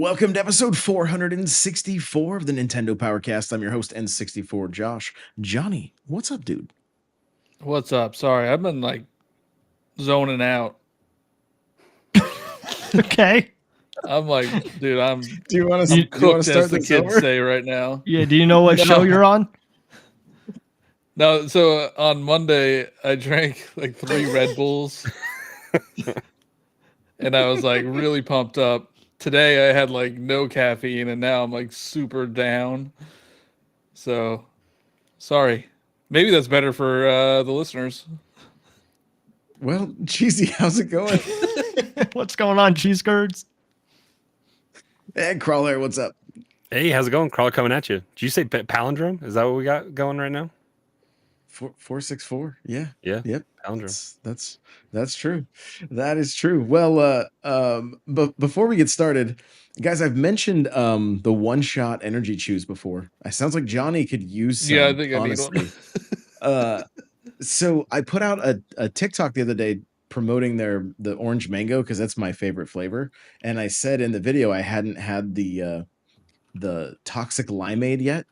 Welcome to episode 464 of the Nintendo Powercast. I'm your host, N64 Josh. Johnny, what's up, dude? What's up? Sorry, I've been like zoning out. Okay. I'm like, dude, I'm Do you want I'm to cooked, start as the this kids over? say right now. Yeah. Do you know what show you're on? No, so on Monday I drank like 3 Red Bulls, and I was like really pumped up. Today I had like no caffeine, and now I'm like super down. So sorry. Maybe that's better for the listeners. Well, Cheesy, how's it going? What's going on, cheese curds? And Crawler, what's up? Hey, how's it going? Crawler coming at you. Did you say palindrome? Is that what we got going right now? 464. Yeah. Yeah. Yep. Palindrome. That's true. That is true. Well, but before we get started, guys, I've mentioned the one-shot energy chews before. It sounds like Johnny could use some, Yeah, I think I honestly. need one. So I put out a TikTok the other day promoting the orange mango because that's my favorite flavor. And I said in the video I hadn't had the toxic limeade yet.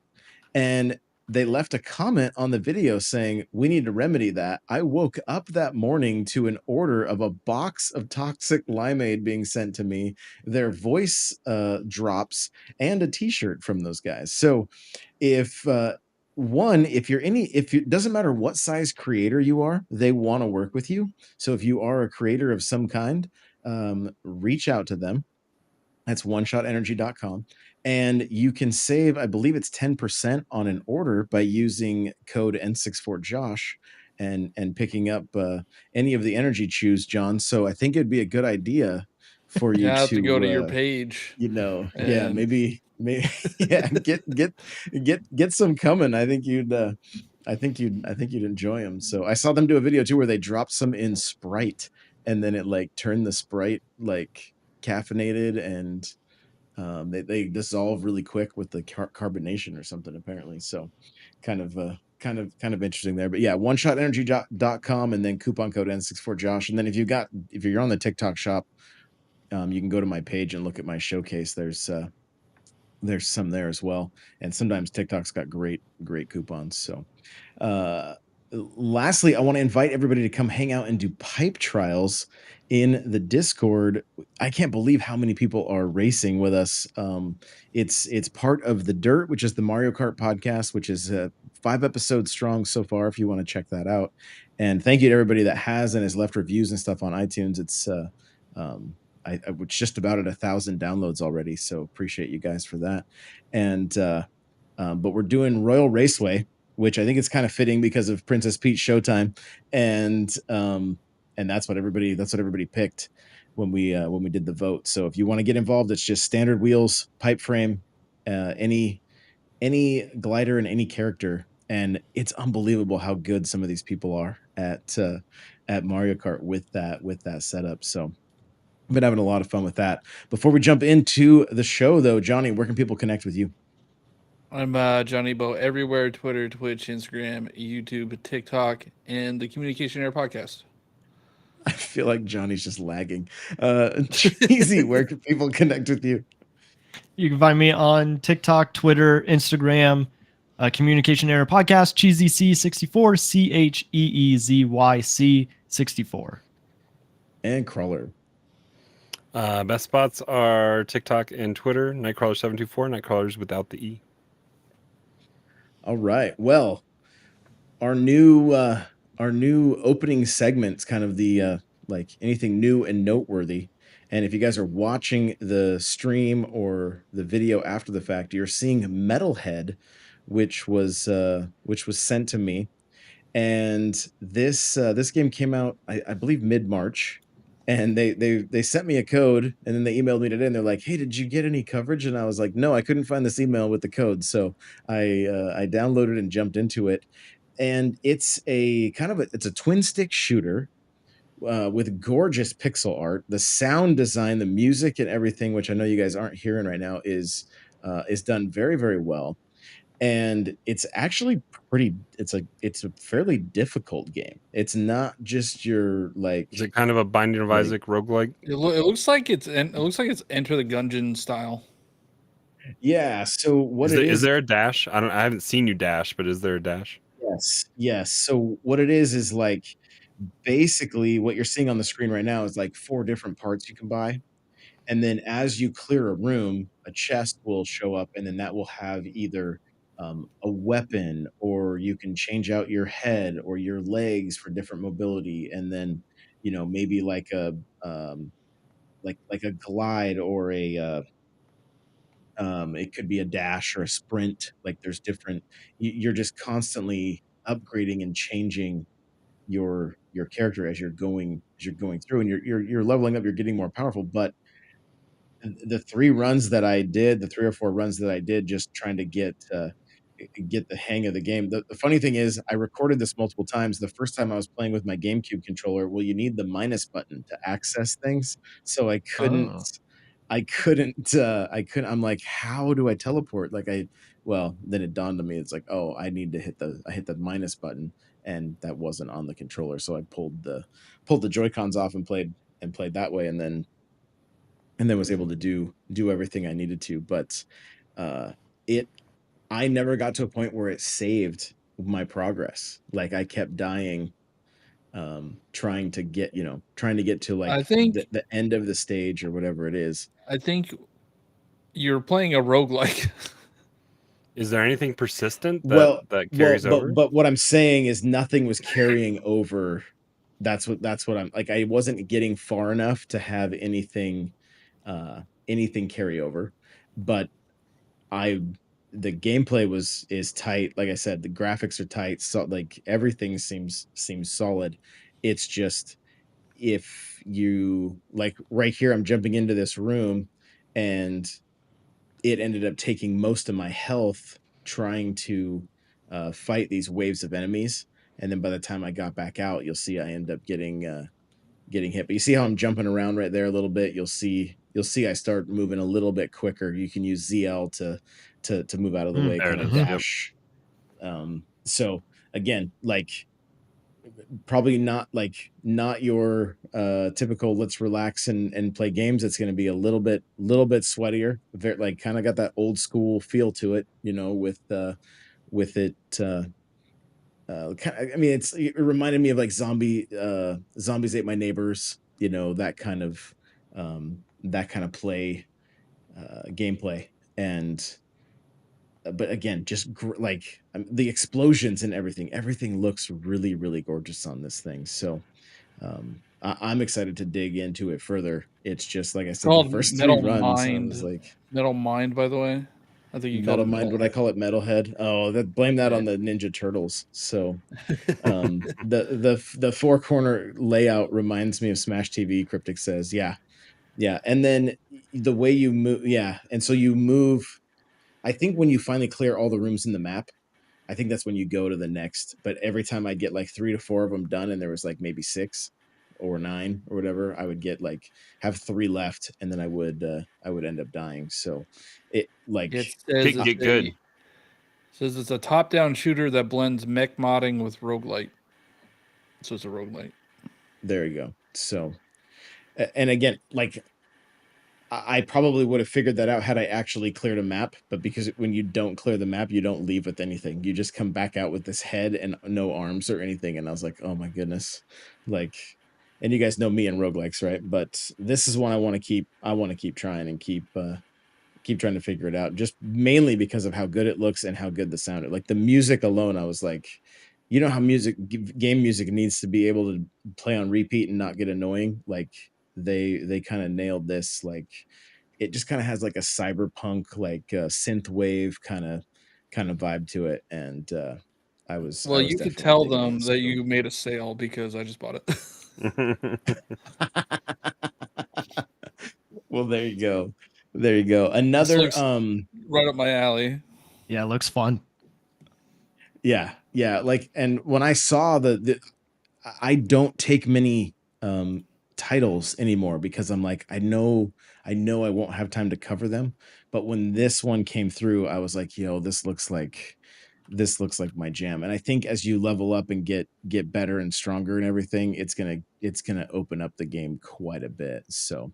And they left a comment on the video saying, we need to remedy that. I woke up that morning to an order of a box of toxic limeade being sent to me, their voice drops, and a t-shirt from those guys. So if if it doesn't matter what size creator you are, they want to work with you. So if you are a creator of some kind, reach out to them. That's oneshotenergy.com. And you can save, I believe it's 10% on an order by using code N64Josh and picking up any of the energy chews, John. So I think it'd be a good idea for you Yeah, I have to go to your to page. yeah, And maybe yeah, get some coming. I think you'd enjoy them. So I saw them do a video too where they dropped some in Sprite and then it like turned the Sprite like caffeinated and they dissolve really quick with the carbonation or something apparently. So kind of interesting there. But yeah, oneshotenergy.com and then coupon code N64Josh. And then if you're on the TikTok shop, you can go to my page and look at my showcase. There's some there as well. And sometimes TikTok's got great coupons. So lastly, I want to invite everybody to come hang out and do pipe trials in the Discord. I can't believe how many people are racing with us. It's part of The Dirt, which is the Mario Kart podcast, which is 5 episodes strong so far, if you want to check that out. And thank you to everybody that has and has left reviews and stuff on iTunes. It's I was just about at 1,000 downloads already, so appreciate you guys for that. And but we're doing Royal Raceway, which I think is kind of fitting because of Princess Peach Showtime, and that's what everybody picked when we did the vote. So if you want to get involved, it's just standard wheels, pipe frame, any glider and any character, and it's unbelievable how good some of these people are at Mario Kart with that setup. So I've been having a lot of fun with that. Before we jump into the show, though, Johnny, where can people connect with you? I'm Johnny Bo everywhere: Twitter, Twitch, Instagram, YouTube, TikTok, and the Communication Air podcast. I feel like Johnny's just lagging. Cheesy, where can people connect with you? You can find me on TikTok, Twitter, Instagram, Communication Error Podcast, CheezyC64, CheezyC64. And Crawler. Best spots are TikTok and Twitter. Nightcrawler724. Nightcrawlers without the E. All right. Well, our new opening segment's kind of the like anything new and noteworthy. And if you guys are watching the stream or the video after the fact, you're seeing Metalhead, which was sent to me. And this game came out, I believe, mid-March. And they sent me a code, and then they emailed me today, and they're like, "Hey, did you get any coverage?" And I was like, "No, I couldn't find this email with the code." So I downloaded and jumped into it, and it's a twin stick shooter with gorgeous pixel art. The sound design, the music, and everything, which I know you guys aren't hearing right now, is done very, very well. and it's actually it's a fairly difficult game. It's not just your Is it kind of a Binding of Isaac roguelike? It looks like it's Enter the Gungeon style. yeah. So what Is there a dash? I haven't seen you dash, but is there a dash? Yes. So what it is like basically what you're seeing on the screen right now is like 4 different parts you can buy. And then as you clear a room, a chest will show up, and then that will have either a weapon, or you can change out your head or your legs for different mobility, and then maybe like a like a glide or a it could be a dash or a sprint. Like there's different. You're just constantly upgrading and changing your character as you're going through, and you're leveling up. You're getting more powerful, but the 3 or 4 runs that I did just trying to get the hang of the game. The funny thing is I recorded this multiple times. The first time I was playing with my GameCube controller, well, you need the minus button to access things. So Oh. I'm like, how do I teleport? Well, then it dawned on me. It's like, oh, I need to hit the minus button, and that wasn't on the controller. So I pulled the Joy-Cons off and played that way, and then was able to do everything I needed to. But it I never got to a point where it saved my progress. Like I kept dying, trying to get to I like think the end of the stage or whatever it is. I think you're playing a roguelike. Is there anything persistent Well, that carries over? but what I'm saying is nothing was carrying over. That's what I'm like. I wasn't getting far enough to have anything carry over, but I the gameplay is tight. Like I said, the graphics are tight. So like everything seems solid. It's just if you like right here, I'm jumping into this room, and it ended up taking most of my health trying to fight these waves of enemies. And then by the time I got back out, you'll see I end up getting hit. But you see how I'm jumping around right there a little bit. You'll see I start moving a little bit quicker. You can use ZL to move out of the way, There it kind of is. Yep. dash. So again, like probably not your typical let's relax and play games. It's going to be a little bit sweatier. Very, like kind of got that old school feel to it, with it. I mean, it reminded me of like zombies ate my neighbors, that kind of play, gameplay. And but again, just the explosions and everything looks really, really gorgeous on this thing. So I'm excited to dig into it further. It's just like I It's said, the called first 3 Metal runs, I was Mind. like, Metal Mind, by the way. I think you called Metal it Mind. Metal Would I call it Metalhead? Oh, blame that Yeah. on the Ninja Turtles. So the 4 corner layout reminds me of Smash TV. Cryptic says, yeah, and then the way you move, yeah, and so you move. I think when you finally clear all the rooms in the map, I think that's when you go to the next. But every time I get like 3 to 4 of them done, and there was like maybe 6 or 9 or whatever, I would get like have 3 left, and then I would end up dying. So it like It says Get good. says it's a top-down shooter that blends mech modding with roguelite. So it's a roguelite. there you go. So and again, like I probably would have figured that out had I actually cleared a map, but because when you don't clear the map, you don't leave with anything. You just come back out with this head and no arms or anything. And I was like, oh my goodness. Like, and you guys know me and roguelikes, right? But this is one I want to keep trying and keep trying to figure it out, just mainly because of how good it looks and how good the sound is. Like the music alone, I was like, how game music needs to be able to play on repeat and not get annoying. Like they kind of nailed this. Like it just kind of has like a cyberpunk, like synth wave kind of vibe to it. And Well, I was you could definitely tell digging them it. that So you made a sale because I just bought it. well, there you go. There you go. This Another looks right up my alley. Yeah, it looks fun. yeah, like, and when I saw I don't take many titles anymore because I'm like, I know I won't have time to cover them. But when this one came through, I was like, yo, this looks like my jam. And I think as you level up and get better and stronger and everything, it's gonna open up the game quite a bit. So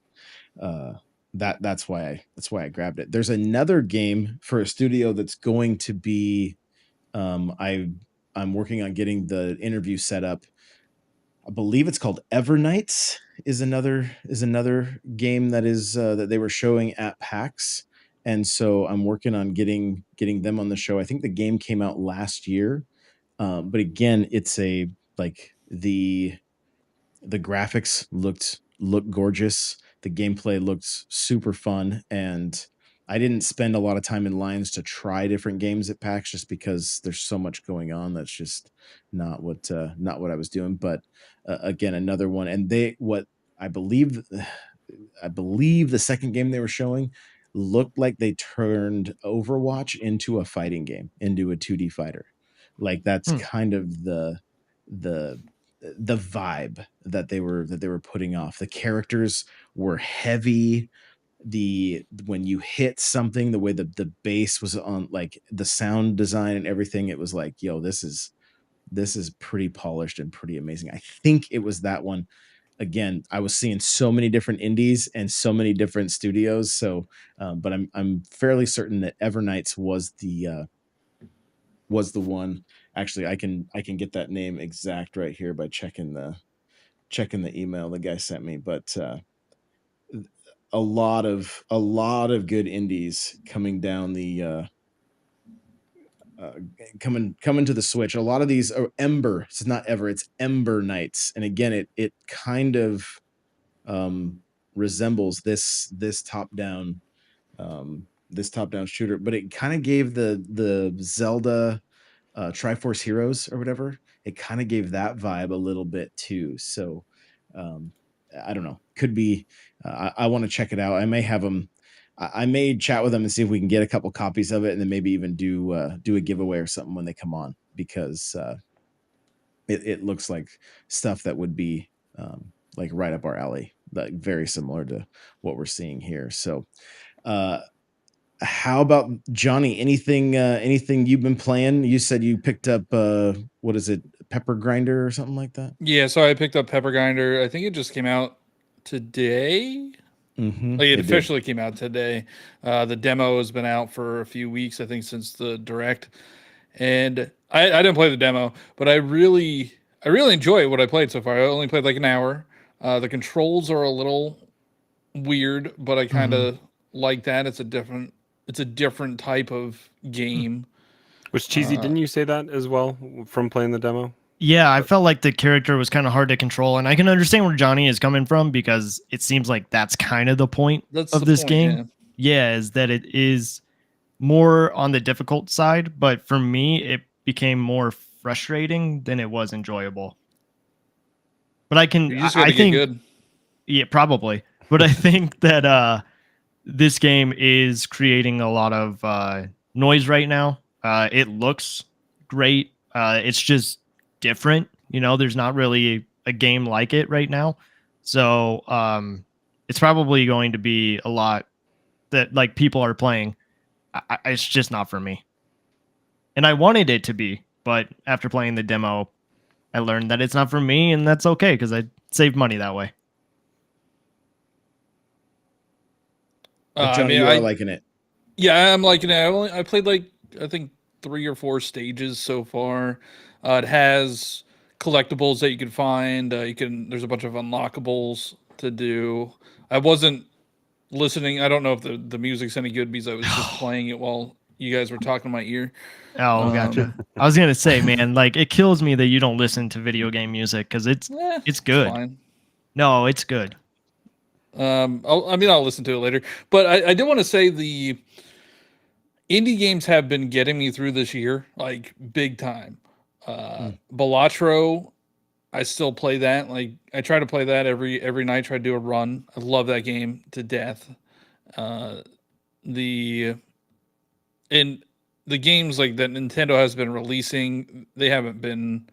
that's why I grabbed it. There's another game for a studio that's going to be I'm working on getting the interview set up. I believe it's called Evernights is another game that is that they were showing at PAX. And so I'm working on getting them on the show. I think the game came out last year. But again, it's a like the graphics looked gorgeous. The gameplay looked super fun, and I didn't spend a lot of time in lines to try different games at PAX just because there's so much going on. That's just not what I was doing. But again, another one, and what I believe I believe the second game they were showing looked like they turned Overwatch into a fighting game, into a 2D fighter. Like that's kind of the the vibe that they were putting off. The characters were heavy. When you hit something, the way the bass was on, like the sound design and everything, it was like, yo, this is pretty polished and pretty amazing. I think it was that one. Again, I was seeing so many different indies and so many different studios. So, but I'm fairly certain that Evernights was the one. Actually, I can get that name exact right here by checking the email the guy sent me. But a lot of good indies coming down the coming to the Switch. A lot of these are Ember. It's not Ever. It's Ember Nights. And again, it kind of resembles this top down shooter, but it kind of gave the Zelda Triforce Heroes or whatever. It kind of gave that vibe a little bit too. So I don't know. Could be. I want to check it out. I may have them. I may chat with them and see if we can get a couple copies of it, and then maybe even do a giveaway or something when they come on, because it looks like stuff that would be like right up our alley, like very similar to what we're seeing here. So how about Johnny? Anything you've been playing? You said you picked up what is it, Pepper Grinder or something like that? Yeah, so I picked up Pepper Grinder. I think it just came out today. Like it It did. officially came out today. The demo has been out for a few weeks, I think, since the direct. And I didn't play the demo, but I really enjoy what I played so far. I only played like an hour. The controls are a little weird, but I kind of like that. It's a different type of game. Which Cheesy, didn't you say that as well from playing the demo? Yeah, I felt like the character was kind of hard to control, and I can understand where Johnny is coming from because it seems like that's kind of the point That's of the this point, game. Yeah, is that it is more on the difficult side, but for me, it became more frustrating than it was enjoyable. But You just got I to get think, good. yeah, probably. But I think that this game is creating a lot of noise right now. It looks great. It's just different. You know, there's not really a game like it right now. So it's probably going to be a lot that like people are playing. It's just not for me. And I wanted it to be, but after playing the demo, I learned that it's not for me, and that's okay because I saved money that way. But I Johnny, mean, you are liking it. yeah, I'm liking it. I played like I think 3 or 4 stages so far. It has collectibles that you can find. There's a bunch of unlockables to do. I wasn't listening. I don't know if the music's any good because I was just playing it while you guys were talking in my ear. Oh, gotcha. I was gonna say, man, like it kills me that you don't listen to video game music because it's It's good. fine. No, it's good. I'll listen to it later. But I did want to say the indie games have been getting me through this year, like big time. Balatro, I still play that. Like I try to play that every night. Try to do a run. I love that game to death. Uh, the and the games like that Nintendo has been releasing, they haven't been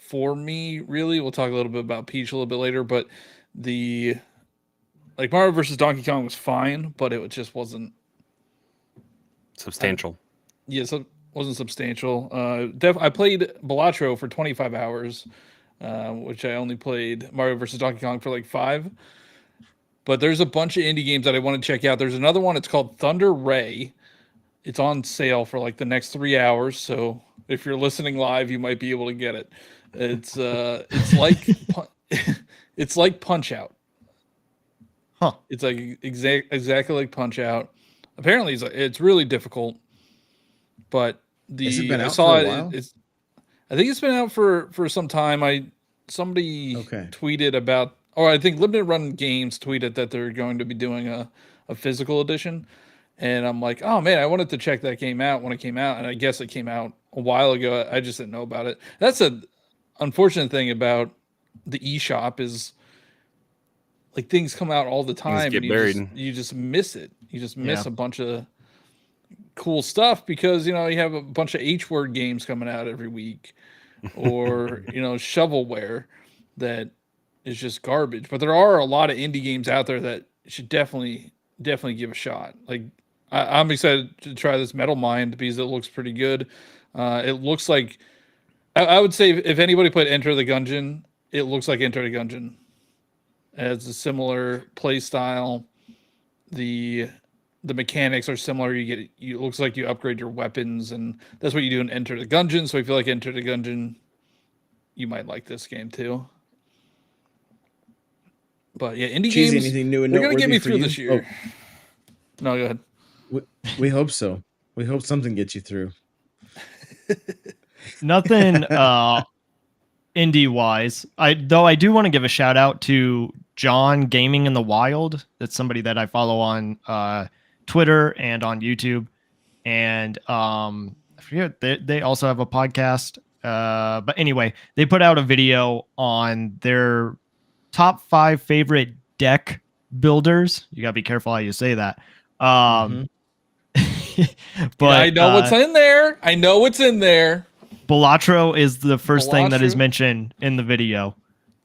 for me, really. We'll talk a little bit about Peach a little bit later, but the like Mario versus Donkey Kong was fine, but it just wasn't Substantial. yes, it wasn't substantial. I played Balatro for 25 hours, which I only played Mario versus Donkey Kong for like 5. But there's a bunch of indie games that I want to check out. There's another one. It's called Thunder Ray. It's on sale for like the next 3 hours. So if you're listening live, you might be able to get it. It's like it's like Punch Out. Huh. It's like exactly like Punch Out. Apparently, it's really difficult. But Has it been I out saw for a it. while? I think it's been out for some time. Somebody Okay. tweeted about, or I think Limited Run Games tweeted that they're going to be doing a physical edition, and I'm like, oh man, I wanted to check that game out when it came out, and I guess it came out a while ago. I just didn't know about it. That's a unfortunate thing about the eShop is like things come out all the Things time, get and buried. you just miss it. You just miss Yeah. a bunch of cool stuff because you have a bunch of H word games coming out every week, or shovelware that is just garbage. But there are a lot of indie games out there that should definitely give a shot. Like I'm excited to try this Metal Mind because it looks pretty good. It looks like I would say if anybody played Enter the Gungeon, it looks like Enter the Gungeon. It has a similar play style. The mechanics are similar. It looks like you upgrade your weapons, and that's what you do in Enter the Gungeon. So I feel like Enter the Gungeon, you might like this game too. But yeah, indie Cheesy, games, anything new and they're gonna noteworthy get me for through you? this year. No, go ahead. We hope so. We hope something gets you through. Nothing indie wise. I do want to give a shout out to John Gaming in the Wild. That's somebody that I follow on Twitter and on YouTube. And I forget they also have a podcast. But anyway, they put out a video on their top 5 favorite deck builders. You gotta be careful how you say that. But I know what's in there. I know what's in there. Balatro is the first thing that is Balatro. mentioned in the video.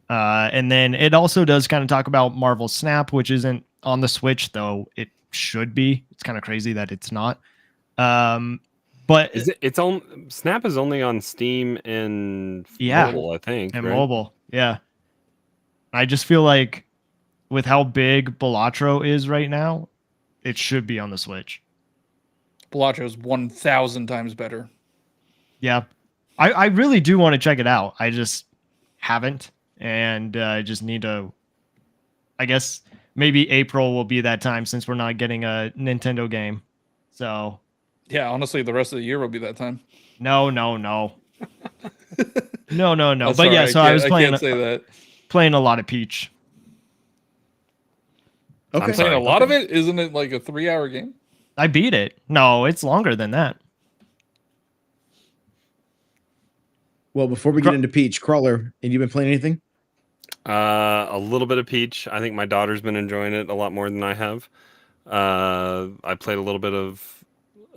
And then it also does kind of talk about Marvel Snap, which isn't on the Switch, though it should be. It's kind of crazy that it's not. But It's on Snap is only on Steam and Yeah. mobile, I think. and right? mobile, yeah. I just feel like with how big Balatro is right now, it should be on the Switch. Balatro is 1,000 times better. Yeah. I really do want to check it out. I just haven't, and I just need to. I guess maybe April will be that time since we're not getting a Nintendo game. So Yeah, honestly, the rest of the year will be that time. no. no. I'm But sorry, yeah, so I was I playing can't say that. playing a lot of Peach. Okay. I'm Playing sorry. a lot of it, isn't it like a 3-hour game? I beat it. No, it's longer than that. Well, before we get into Peach, Crawler, and you've been playing anything? A little bit of Peach. I think my daughter's been enjoying it a lot more than I have. I played a little bit of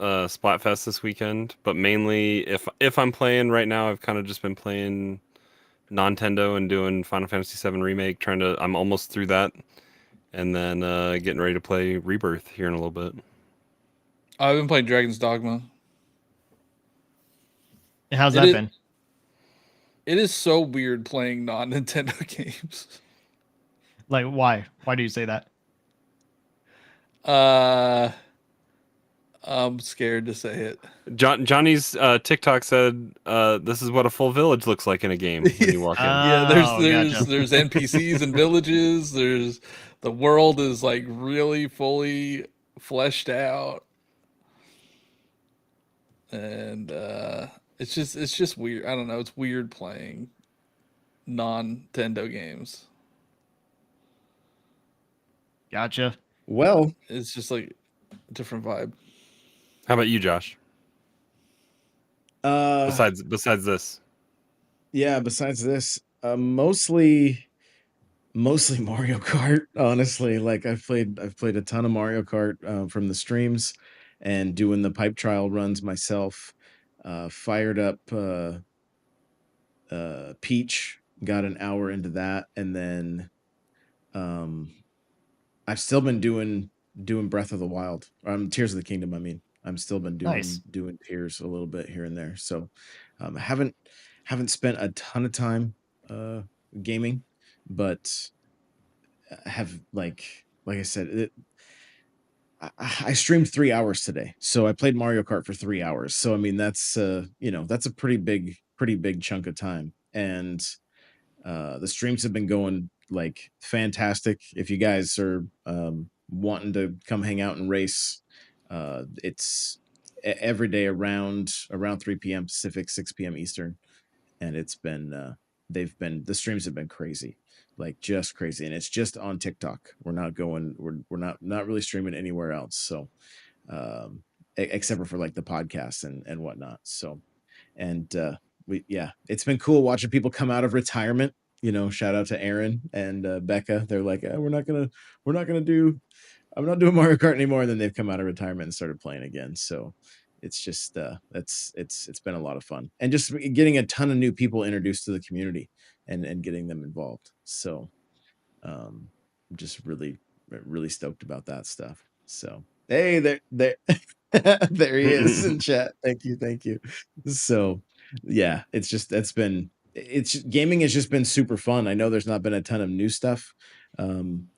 Splatfest this weekend, but mainly if I'm playing right now, I've kind of just been playing Nintendo and doing Final Fantasy VII Remake. I'm almost through that, and then getting ready to play Rebirth here in a little bit. I've been playing Dragon's Dogma. How's that been? It is so weird playing non-Nintendo games. Like, why? Why do you say that? I'm scared to say it. Johnny's TikTok said, "This is what a full village looks like in a game when you walk in." Yeah, Gotcha. there's NPCs and villages. The world is like really fully fleshed out, and it's just weird. I don't know. It's weird playing non-Nintendo games. Gotcha. Well, It's just like a different vibe. How about you, Josh? Besides this, yeah, besides this, mostly Mario Kart, honestly. Like I've played a ton of Mario Kart from the streams and doing the pipe trial runs myself. Fired up Peach, got an hour into that, and then I've still been doing Breath of the Wild. Tears of the Kingdom, I mean. I'm still been Nice. doing Tears a little bit here and there. So I haven't spent a ton of time gaming, but I have like I said, I streamed 3 hours today. So I played Mario Kart for 3 hours. So I mean that's that's a pretty big chunk of time. And the streams have been going like fantastic. If you guys are wanting to come hang out and race, it's every day around 3 p.m. Pacific, 6 p.m. Eastern, and it's been the streams have been crazy, like just crazy, and it's just on TikTok. We're not really streaming anywhere else. So except for like the podcast and whatnot. So and it's been cool watching people come out of retirement. Shout out to Aaron and Becca. They're like, we're not gonna do I'm not doing Mario Kart anymore. And then they've come out of retirement and started playing again. So it's just it's been a lot of fun, and just getting a ton of new people introduced to the community and getting them involved. So I'm just really stoked about that stuff. So hey, there there he is in chat. Thank you. So yeah, gaming has just been super fun. I know there's not been a ton of new stuff.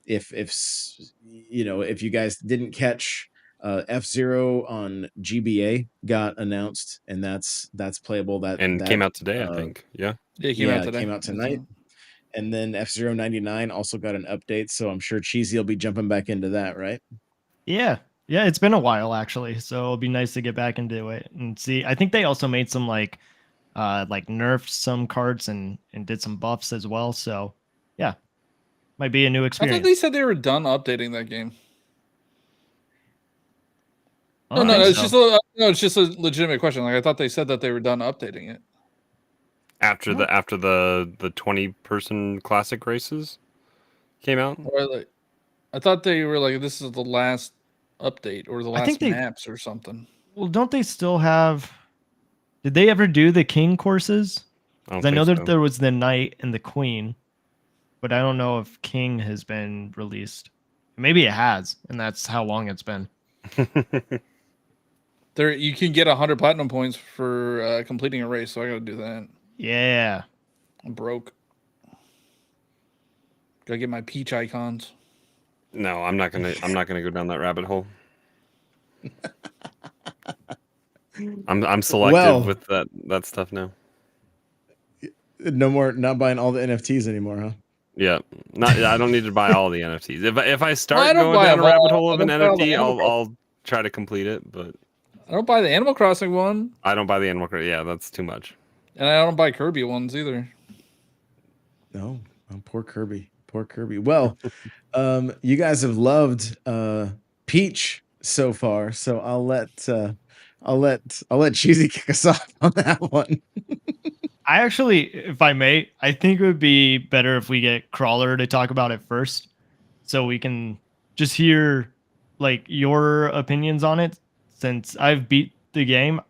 If you guys didn't catch, F-Zero on GBA got announced, and that's playable. And came out today, I think. Yeah. Yeah, it came out It today. came out tonight. And then F-Zero 99 also got an update, so I'm sure Cheesy will be jumping back into that, right? Yeah. Yeah, it's been a while actually, so it'll be nice to get back into it and see. I think they also made some like nerfed some cards and did some buffs as well. So yeah, might be a new I experience. thought they said they were done updating that game. I No, think it's so. it's just a legitimate question. Like I thought they said that they were done updating it. After the 20-person classic races came out. Or like, I thought they were like, this is the last update or the I think last maps or something. Well, don't they still have? Did they ever do the king courses? I don't 'Cause I know think that so. there was the knight and the queen, but I don't know if king has been released. Maybe it has, and that's how long it's been. There, you can get 100 platinum points for completing a race, so I got to do that. Yeah. I'm broke. Gotta get my peach icons. No, I'm not gonna go down that rabbit hole. I'm selective with that stuff now. No more, not buying all the NFTs anymore, huh? Yeah, I don't need to buy all the NFTs. If I start I don't going buy down a them all. rabbit hole of I an don't buy all the NFT, Animal I'll try to complete it. But I don't buy the Animal Crossing one, I don't buy the Animal Crossing. Yeah, that's too much. and I don't buy Kirby ones either. No, poor Kirby. Poor Kirby. Well, you guys have loved Peach so far, so I'll let Cheesy kick us off on that one. I actually, if I may, I think it would be better if we get Crawler to talk about it first, so we can just hear like your opinions on it. Since I've beat the game,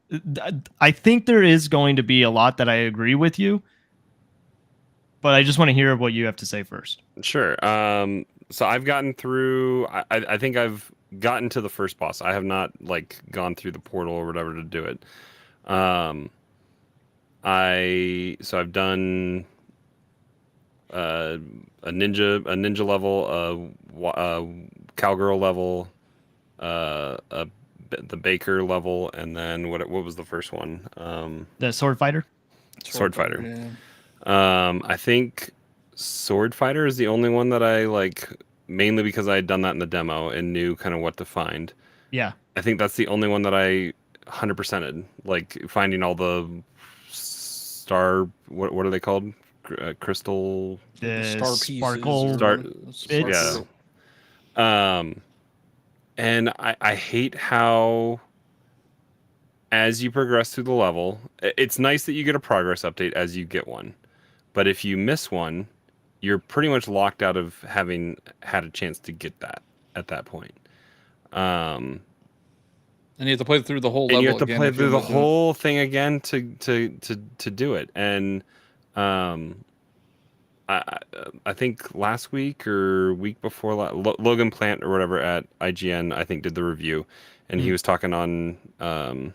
I think there is going to be a lot that I agree with you, but I just want to hear what you have to say first. Sure. So I've gotten through. I think I've gotten to the first boss. I have not like gone through the portal or whatever to do it. I've done a ninja level, a cowgirl level, the baker level, and then what was the first one? The sword fighter. Sword fighter. Yeah. I think sword fighter is the only one that I like, mainly because I had done that in the demo and knew kind of what to find. Yeah. I think that's the only one that I 100%ed, like finding all the star, what are they called? Crystal, The Star sparkle pieces. Star- bits. yeah. And I hate how, as you progress through the level, it's nice that you get a progress update as you get one, but if you miss one, you're pretty much locked out of having had a chance to get that at that point. And you have to play through the whole level. And you have to again play if you through the want to do it. whole thing again to do it. And Um, I think last week or week before Logan Plant or whatever at IGN I think did the review, and he was talking on IGN's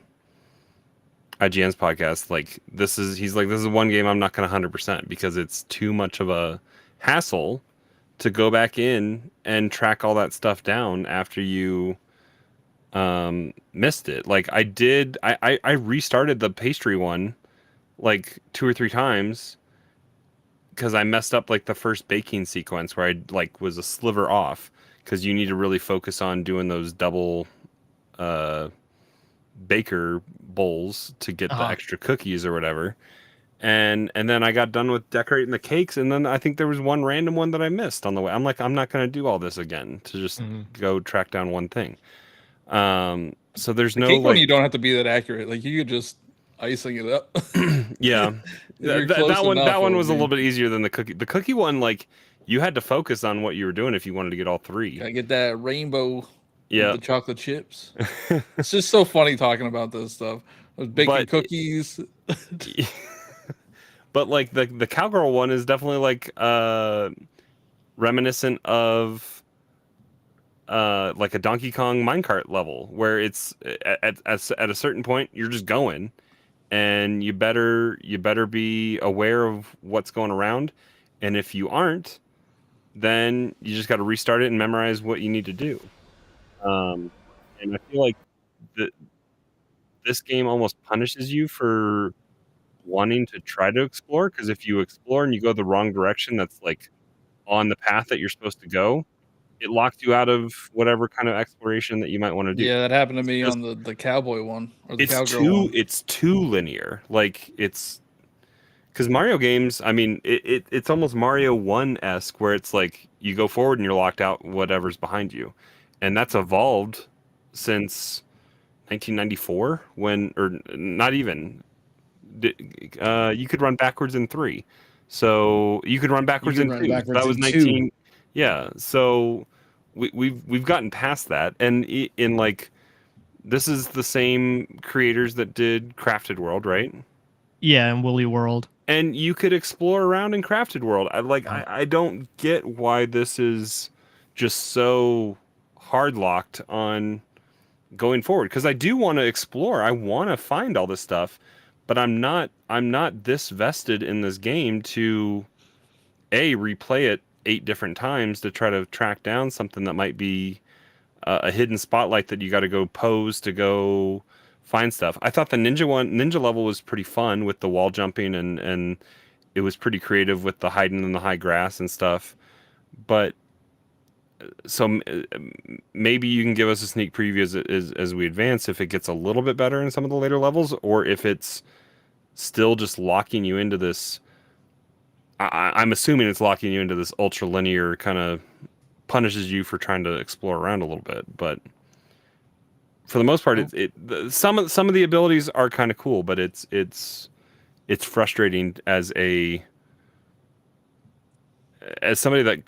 podcast. Like he's like, this is one game I'm not gonna 100% because it's too much of a hassle to go back in and track all that stuff down after you missed it. Like I restarted the pastry one like 2 or 3 times because I messed up like the first baking sequence where I like was a sliver off because you need to really focus on doing those double uh, baker bowls to get the extra cookies or whatever. And then I got done with decorating the cakes, and then I think there was one random one that I missed on the way. I'm like, I'm not gonna do all this again to just go track down one thing. So there's The no cake one, like, you don't have to be that accurate. Like you could just icing it up. yeah, If you're close that enough, one it'll was a be. little bit easier than the cookie. The cookie one, like, you had to focus on what you were doing if you wanted to get all three. Gotta get that rainbow with Yeah, the chocolate chips. It's just so funny talking about this stuff. I was baking but cookies. but like the cowgirl one is definitely like reminiscent of like a Donkey Kong minecart level where it's at a certain point you're just going, and you better be aware of what's going around, and if you aren't, then you just got to restart it and memorize what you need to do. And I feel like the, this game almost punishes you for wanting to try to explore, because if you explore and you go the wrong direction that's like on the path that you're supposed to go, it locks you out of whatever kind of exploration that you might want to do. Yeah, that happened to It's me just on the cowboy one or the cowgirl one. it's too linear. Like, it's because Mario games, I mean, it's almost Mario 1-esque where it's like you go forward and you're locked out whatever's behind you. And that's evolved since 1994 when, or not even, you could run backwards in 3. So you could run You backwards can in run 2. So backwards that was in two. 19. Yeah. So we've gotten past that. And in like, this is the same creators that did Crafted World, right? Yeah, and Woolly World. And you could explore around in Crafted World. I don't get why this is just so hard locked on going forward, because I do want to explore. I want to find all this stuff, but I'm not this vested in this game to replay it 8 different times to try to track down something that might be a hidden spotlight that you got to go pose to go find stuff. I thought the ninja level was pretty fun with the wall jumping, and it was pretty creative with the hiding in the high grass and stuff. But so maybe you can give us a sneak preview as we advance if it gets a little bit better in some of the later levels, or if it's still just locking you into this. I'm assuming it's locking you into this ultra linear kind of, punishes you for trying to explore around a little bit, but for the most part, some of the abilities are kind of cool, but it's frustrating as somebody that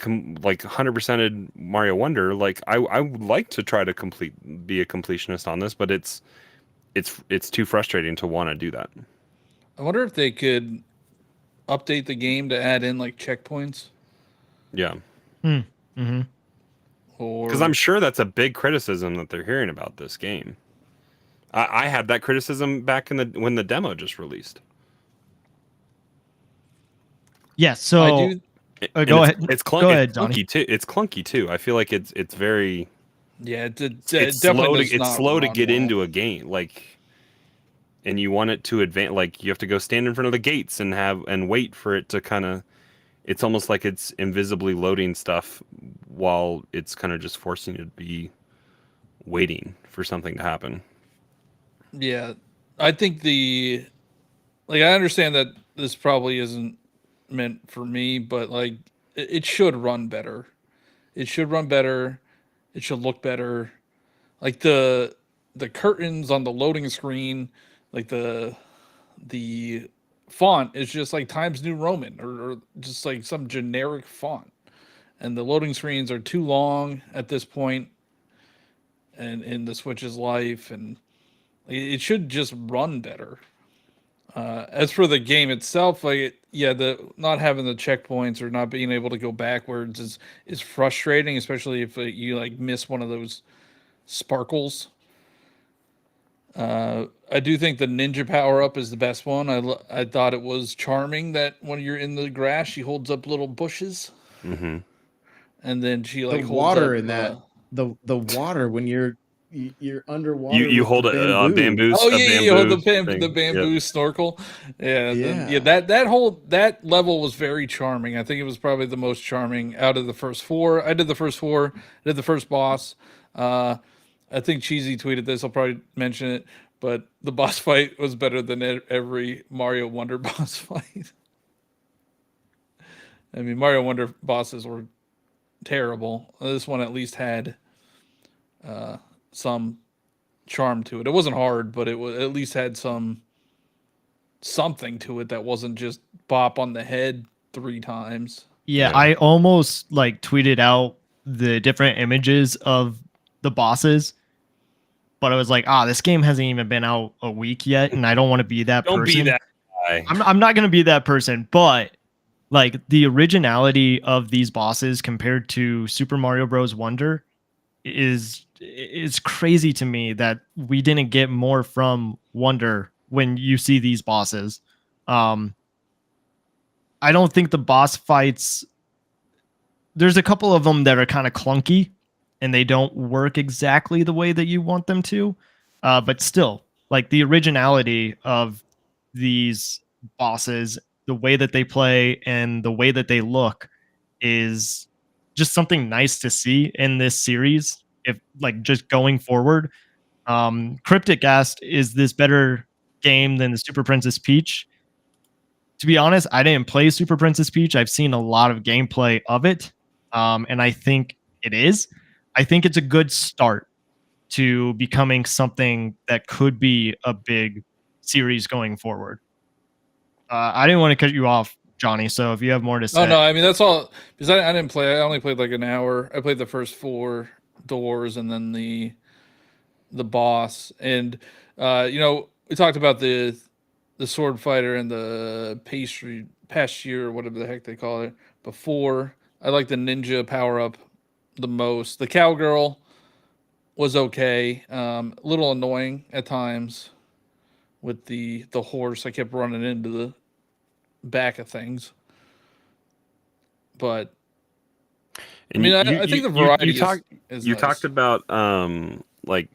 like 100%ed Mario Wonder. Like, I would like to try to be a completionist on this, but it's too frustrating to want to do that. I wonder if they could update the game to add in like checkpoints, Yeah, Mm-hmm. because or I'm sure that's a big criticism that they're hearing about this game. I had that criticism back when the demo just released. Yeah. I So do. go ahead. Go ahead, It's Johnny. clunky too. It's clunky too. I feel like it's very Yeah, it's definitely slow does it's not slow to run get well. into a game, like, and you want it to advance. Like, you have to go stand in front of the gates and wait for it to kind of. It's almost like it's invisibly loading stuff while it's kind of just forcing you to be waiting for something to happen. Yeah, I think I understand that this probably isn't meant for me, but like it should run better. It should run better. It should look better. Like the curtains on the loading screen, like the font is just like Times New Roman, or just like some generic font. And the loading screens are too long at this point and in the Switch's life, and it should just run better. As for the game itself, yeah, the not having the checkpoints or not being able to go backwards is frustrating, especially if you like miss one of those sparkles. I do think the ninja power up is the best one. I thought it was charming that when you're in the grass, she holds up little bushes, Mm-hmm. and then she The like holds water up. in that, the water when you're underwater You with the hold bamboo. Oh a yeah, yeah, yeah, bamboo the thing. Yep. bamboo snorkel. Yeah, yeah, Yeah. that level was very charming. I think it was probably the most charming out of the first four. I did the first four. I did the first boss. Uh, I think Cheesy tweeted this. I'll probably mention it, but the boss fight was better than every Mario Wonder boss fight. I mean, Mario Wonder bosses were terrible. This one at least had some charm to it. It wasn't hard, but it was at least had something to it that wasn't just bop on the head 3 times. Yeah, Yeah. I almost like tweeted out the different images of the bosses, but I was like, this game hasn't even been out a week yet, and I don't want to be that Don't be person. that guy. I'm not gonna be that person, but like the originality of these bosses compared to Super Mario Bros. Wonder is crazy to me that we didn't get more from Wonder when you see these bosses. Um, I don't think the boss fights. There's a couple of them that are kind of clunky, and they don't work exactly the way that you want them to. But still, like the originality of these bosses, the way that they play and the way that they look is just something nice to see in this series. If like just going forward, Cryptic asked, "Is this better game than the Super Princess Peach?" To be honest, I didn't play Super Princess Peach. I've seen a lot of gameplay of it, and I think it is. I think it's a good start to becoming something that could be a big series going forward. I didn't want to cut you off, Johnny. So if you have more to Oh say, no, I mean that's all because I didn't play. I only played like an hour. I played the first 4 doors and then the boss. And we talked about the sword fighter and the pastry pasture or whatever the heck they call it before. I like the ninja power up the most. The cowgirl was okay. A little annoying at times with the horse. I kept running into the back of things. But I And mean, I think the variety is you nice. talked about like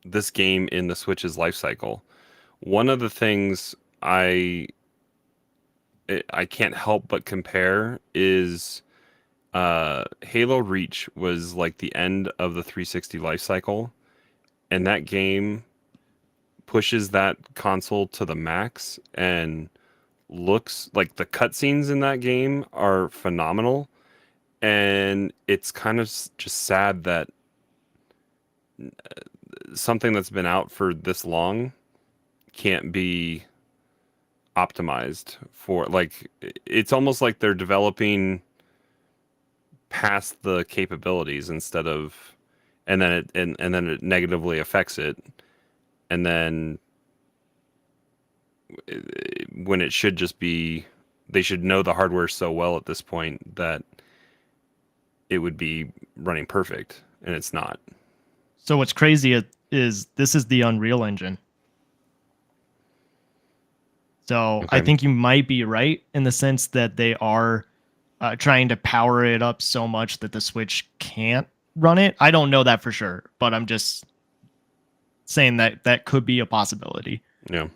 this game in the Switch's life cycle. One of the things I can't help but compare is Halo Reach was like the end of the 360 life cycle, and that game pushes that console to the max and looks like the cutscenes in that game are phenomenal. And it's kind of just sad that something that's been out for this long can't be optimized for, like, it's almost like they're developing past the capabilities instead of, and then it negatively affects it, and then when it should just be, they should know the hardware so well at this point that it would be running perfect, and it's not. so what's crazy is this is the Unreal Engine. So I Okay. think you might be right in the sense that they are trying to power it up so much that the Switch can't run it. I don't know that for sure, but I'm just saying that that could be a possibility. Yeah.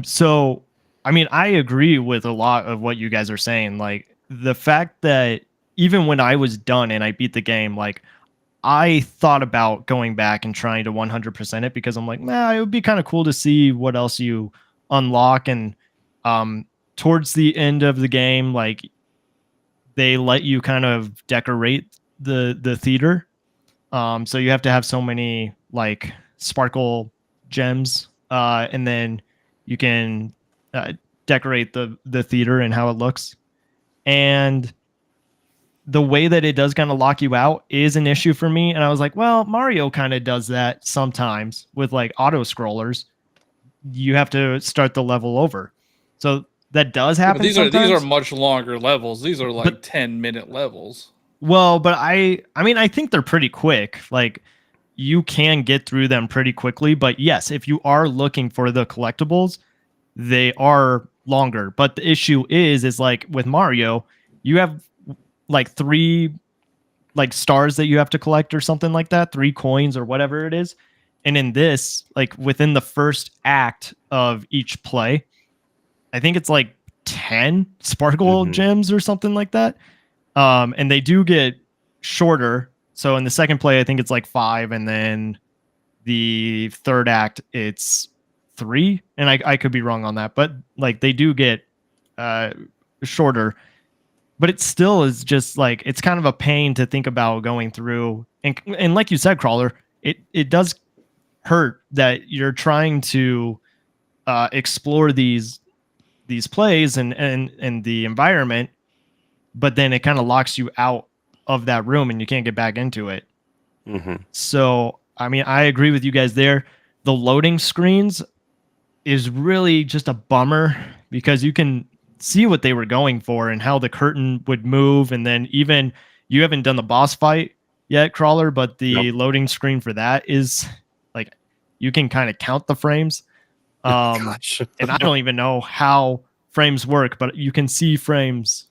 So I mean, I agree with a lot of what you guys are saying. Like the fact that even when I was done and I beat the game, like I thought about going back and trying to 100% it because I'm like, nah, it would be kind of cool to see what else you unlock. And towards the end of the game, like they let you kind of decorate the theater. So you have to have so many like sparkle gems, and then you can decorate the theater and how it looks. And the way that it does kind of lock you out is an issue for me. And I was like, well, Mario kind of does that sometimes with like auto scrollers. you have to start the level over. So that does happen. But these sometimes. are much longer levels. These are like But- 10-minute levels. Well, but I mean, I think they're pretty quick. Like, you can get through them pretty quickly. But yes, if you are looking for the collectibles, they are longer. But the issue is like with Mario, you have like 3 like stars that you have to collect or something like that, 3 coins or whatever it is. And in this, like within the first act of each play, I think it's like 10 sparkle gems or something like that. And they do get shorter. So in the second play, I think it's like 5, and then the third act it's 3. And I could be wrong on that, but like they do get shorter. But it still is just like, it's kind of a pain to think about going through. And like you said, Crawler, it does hurt that you're trying to explore these plays and the environment, but then it kind of locks you out of that room and you can't get back into it. So, I mean, I agree with you guys there. The loading screens is really just a bummer because you can see what they were going for and how the curtain would move. And then even you haven't done the boss fight yet, Crawler, but the loading screen for that is like, you can kind of count the frames. Gosh. And I don't even know how frames work, but you can see frames,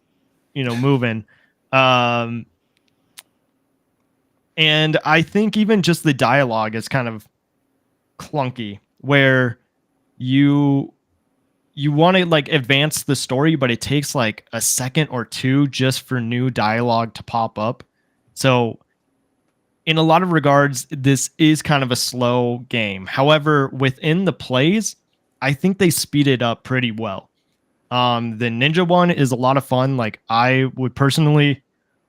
moving. And I think even just the dialogue is kind of clunky, where you want to like advance the story, but it takes like a second or 2 just for new dialogue to pop up. So in a lot of regards, this is kind of a slow game. However, within the plays, I think they speed it up pretty well. The ninja one is a lot of fun. Like, I would personally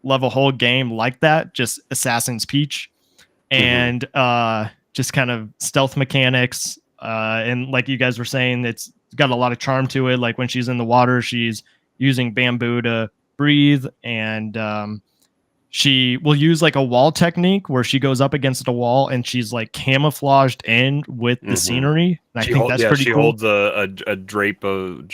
love a whole game like that, just Assassin's Peach, and just kind of stealth mechanics. And like you guys were saying, it's got a lot of charm to it. Like when she's in the water, she's using bamboo to breathe, and she will use like a wall technique where she goes up against a wall and she's like camouflaged in with the scenery. And I think that's pretty cool. She cool. holds a drape of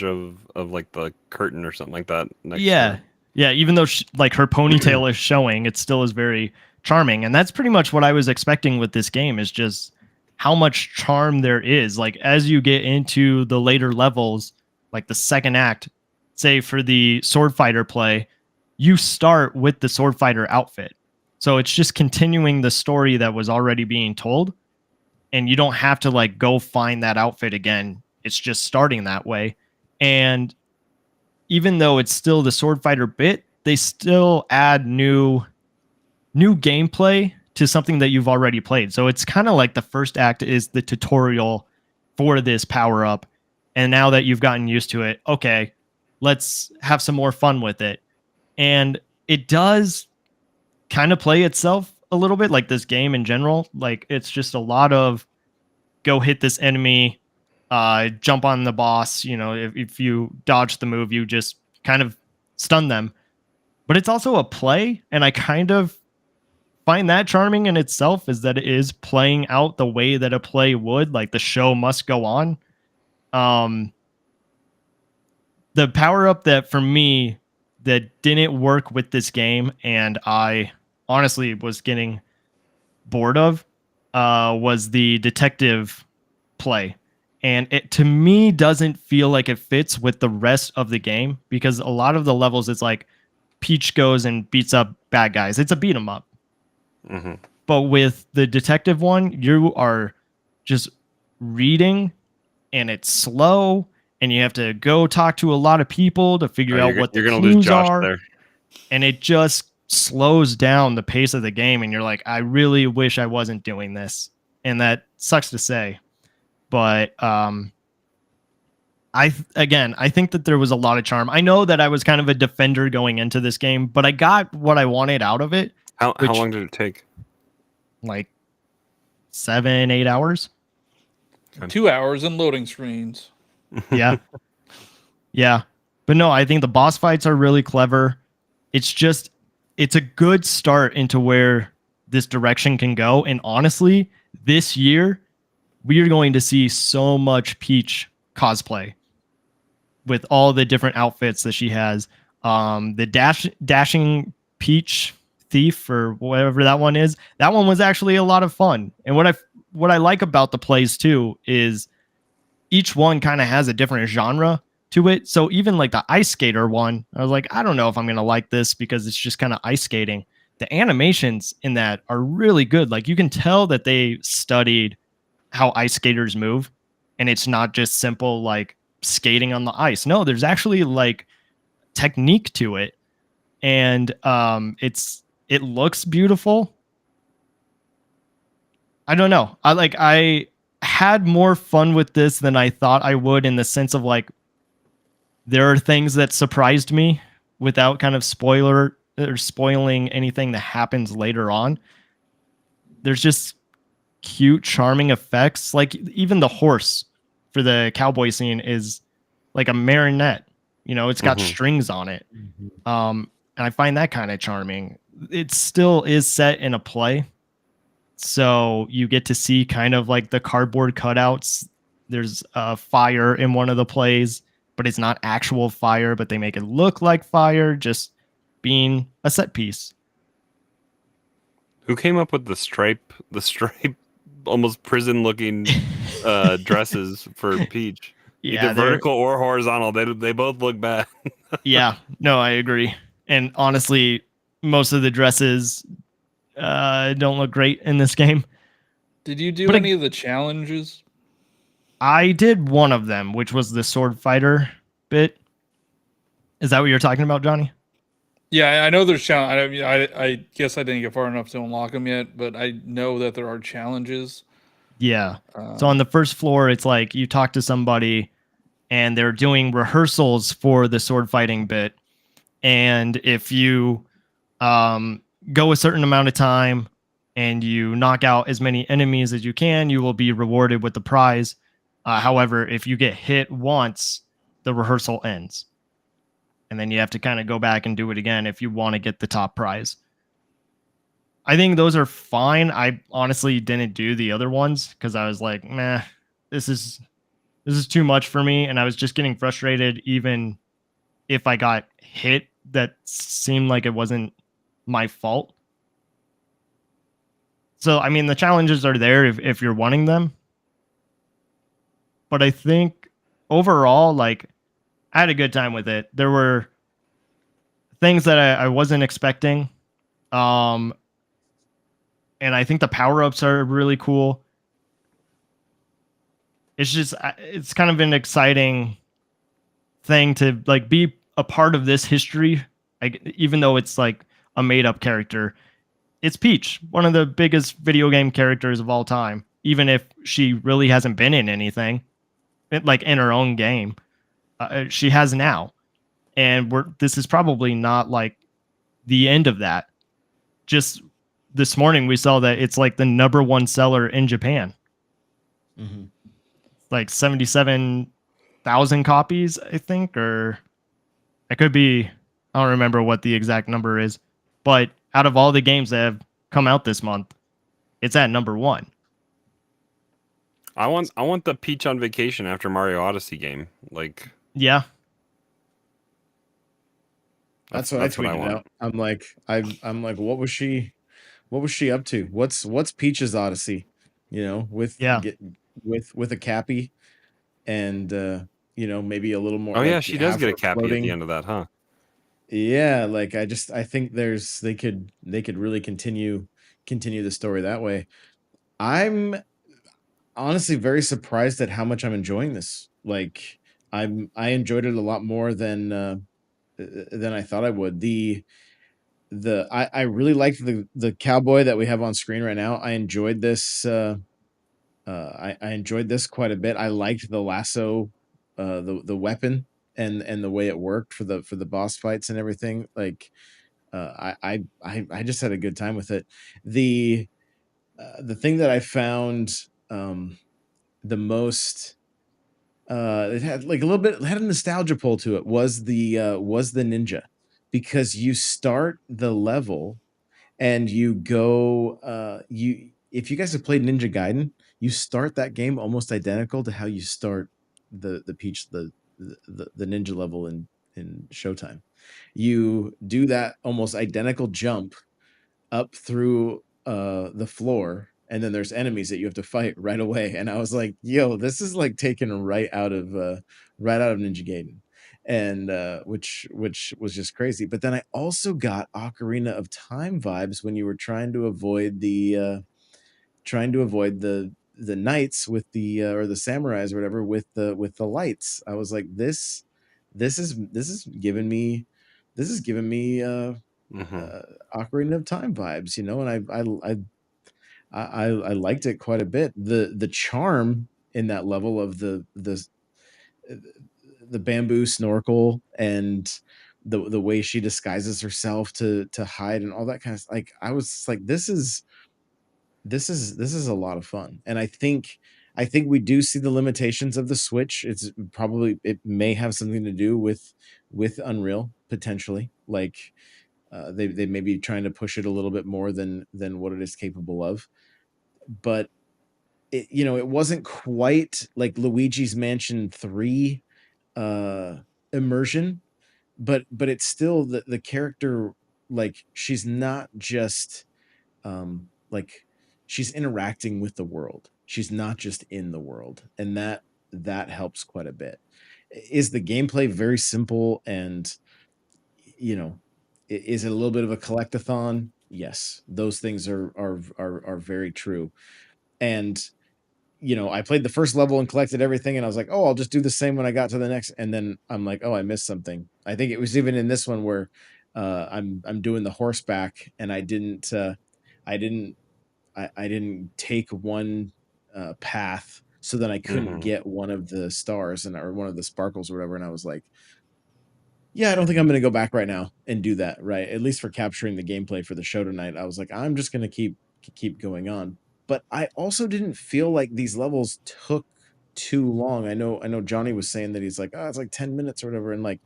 like the curtain or something like that. Next to her. Yeah. Even though like her ponytail is showing, it still is very charming. And that's pretty much what I was expecting with this game, is just how much charm there is. Like as you get into the later levels, like the second act, say for the sword fighter play, you start with the sword fighter outfit. So it's just continuing the story that was already being told. And you don't have to like go find that outfit again. It's just starting that way. And even though it's still the sword fighter bit, they still add new gameplay to something that you've already played. So it's kind of like the first act is the tutorial for this power up. And now that you've gotten used to it, okay, let's have some more fun with it. And it does kind of play itself a little bit, like this game in general. Like it's just a lot of go hit this enemy, jump on the boss. If you dodge the move, you just kind of stun them. But it's also a play, and I kind of find that charming in itself, is that it is playing out the way that a play would. Like the show must go on. The power up that for me that didn't work with this game, and I honestly was getting bored of, was the detective play. And it, to me, doesn't feel like it fits with the rest of the game, because a lot of the levels, it's like Peach goes and beats up bad guys. It's a beat 'em up. But with the detective one, you are just reading, and it's slow, and you have to go talk to a lot of people to figure out what the you're gonna clues lose Josh are. there. And it just slows down the pace of the game, and you're like, I really wish I wasn't doing this. And that sucks to say. But I think that there was a lot of charm. I know that I was kind of a defender going into this game, but I got what I wanted out of it. How long did it take? Like 7-8 hours. 2 hours in loading screens. Yeah. Yeah. But no, I think the boss fights are really clever. It's a good start into where this direction can go. And honestly, this year, we're going to see so much Peach cosplay with all the different outfits that she has. The dashing Peach thief or whatever that one is, that one was actually a lot of fun. And what I like about the plays too is each one kind of has a different genre to it. So even like the ice skater one, I was like, I don't know if I'm gonna like this because it's just kind of ice skating. The animations in that are really good. Like you can tell that they studied how ice skaters move, and it's not just simple like skating on the ice. No, there's actually like technique to it, and it looks beautiful. I don't know. I had more fun with this than I thought I would in the sense of like there are things that surprised me without kind of spoiler or spoiling anything that happens later on. There's just cute, charming effects. Like even the horse for the cowboy scene is like a marionette. You know, it's got Mhm. strings on it. And I find that kind of charming. It still is set in a play, so you get to see kind of like the cardboard cutouts. There's a fire in one of the plays, but it's not actual fire, but they make it look like fire, just being a set piece. Who came up with the stripe, almost prison-looking dresses for Peach? Either Yeah, they're vertical or horizontal. They both look bad. yeah, no, I agree. And honestly, most of the dresses don't look great in this game. Did you do But any of the challenges? I did one of them, which was the sword fighter bit. Is that what you're talking about, Johnny? Yeah, I know there's challenge. I guess I didn't get far enough to unlock them yet, but I know that there are challenges. Yeah. So on the first floor, it's like you talk to somebody and they're doing rehearsals for the sword fighting bit. And if you go a certain amount of time and you knock out as many enemies as you can, you will be rewarded with the prize. However, if you get hit once, the rehearsal ends. And then you have to kind of go back and do it again if you want to get the top prize. I think those are fine. I honestly didn't do the other ones because I was like, meh, this is too much for me. And I was just getting frustrated even if I got hit that seemed like it wasn't my fault. So I mean the challenges are there if you're wanting them. But I think overall, like I had a good time with it. There were things that I wasn't expecting. Um and I think the power-ups are really cool. It's just it's kind of an exciting thing to like be a part of this history, like even though it's like a made-up character. It's Peach, one of the biggest video game characters of all time, even if she really hasn't been in anything like in her own game. She has now, and this is probably not like the end of that. Just this morning we saw that it's like the number one seller in Japan. Mhm. Like 77,000 copies, I think, or I could be, I don't remember what the exact number is, but out of all the games that have come out this month, it's at number one. I want the Peach on Vacation after Mario Odyssey game. Like Yeah. That's what I what I tweeted want. out. I'm like, what was she up to? What's Peach's Odyssey? You know, Yeah. with a cappy and maybe a little more Oh yeah, like she does have get a her cappy at the floating. end of that, huh? Yeah, like I think they could really continue the story that way. I'm honestly very surprised at how much I'm enjoying this. Like I enjoyed it a lot more than I thought I would. I really liked the cowboy that we have on screen right now. I enjoyed this I enjoyed this quite a bit. I liked the lasso, the weapon and the way it worked for the boss fights and everything. Like I just had a good time with it. The thing that I found the most it had like a little bit, it had a nostalgia pull to it, was the ninja, because you start the level and you go you if you guys have played Ninja Gaiden, you start that game almost identical to how you start the Peach the ninja level in Showtime. You do that almost identical jump up through the floor, and then there's enemies that you have to fight right away. And I was like, yo, this is like taken right out of Ninja Gaiden. And which was just crazy. But then I also got Ocarina of Time vibes when you were trying to avoid the knights with the or the samurais or whatever with the lights. I was like, this is giving me Hmm. Ocarina of Time vibes, you know, and I liked it quite a bit. The charm in that level of the bamboo snorkel and the way she disguises herself to hide and all that kind of, like, I was just like, this is a lot of fun. And I think we do see the limitations of the Switch. It's probably, it may have something to do with Unreal potentially. Like they may be trying to push it a little bit more than what it is capable of. But it, you know, it wasn't quite like Luigi's Mansion 3 uh immersion, but it's still the character, like she's not just like she's interacting with the world. She's not just in the world, and that helps quite a bit. Is the gameplay very simple and, you know, is it a little bit of a collectathon? Yes, those things are very true. And you know, I played the first level and collected everything, and I was like, oh, I'll just do the same when I got to the next. And then I'm like, oh, I missed something. I think it was even in this one where I'm doing the horseback, and I didn't I didn't take one path, so that I couldn't Hmm. get one of the stars and or one of the sparkles or whatever. And I was like, yeah, I don't think I'm going to go back right now and do that. Right, at least for capturing the gameplay for the show tonight. I was like, I'm just going to keep going on. But I also didn't feel like these levels took too long. I know Johnny was saying that he's like, oh, it's like 10 minutes or whatever, and like,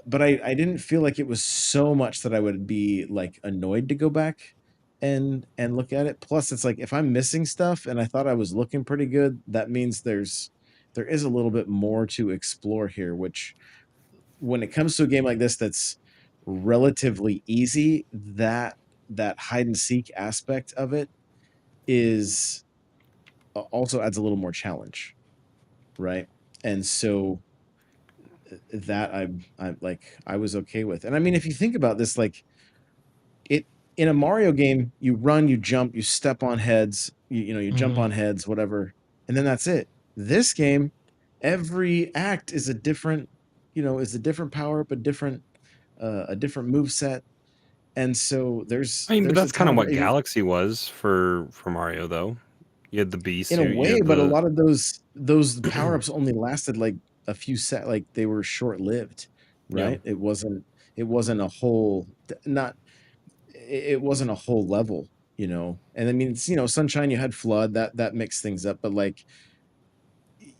but I didn't feel like it was so much that I would be like annoyed to go back and look at it. Plus, it's like if I'm missing stuff and I thought I was looking pretty good, that means there is a little bit more to explore here, which when it comes to a game like this that's relatively easy, that hide and seek aspect of it is also adds a little more challenge, right? And so that I like I was okay with. And I mean, if you think about this, like it in a Mario game, you run, you jump, you step on heads, you know, you jump Mm-hmm. on heads, whatever, and then that's it. This game, every act is a different, you know, is a different power up, a different move set. And so I mean, but there's a that's kind ton of of what Galaxy was for Mario, though. You had the bee in a suit. You way, had but a the lot of those power ups only lasted like a few set, like they were short lived, yeah. right? It wasn't a whole not it wasn't a whole level, you know. And I mean, it's, you know, Sunshine, you had Flood, that mixed things up, but like,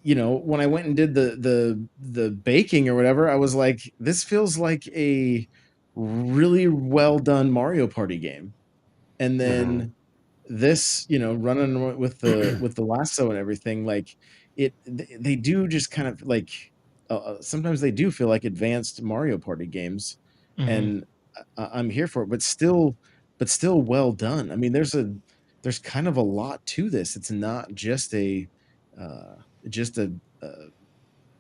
you know, when I went and did the baking or whatever, I was like, this feels like a really well done Mario Party game. And Hmm. then this, you know, running with the lasso and everything, like they do just kind of like sometimes they do feel like advanced Mario Party games, Mm-hmm. and I'm here for it, but still well done. I mean, there's kind of a lot to this. It's not just a uh, just a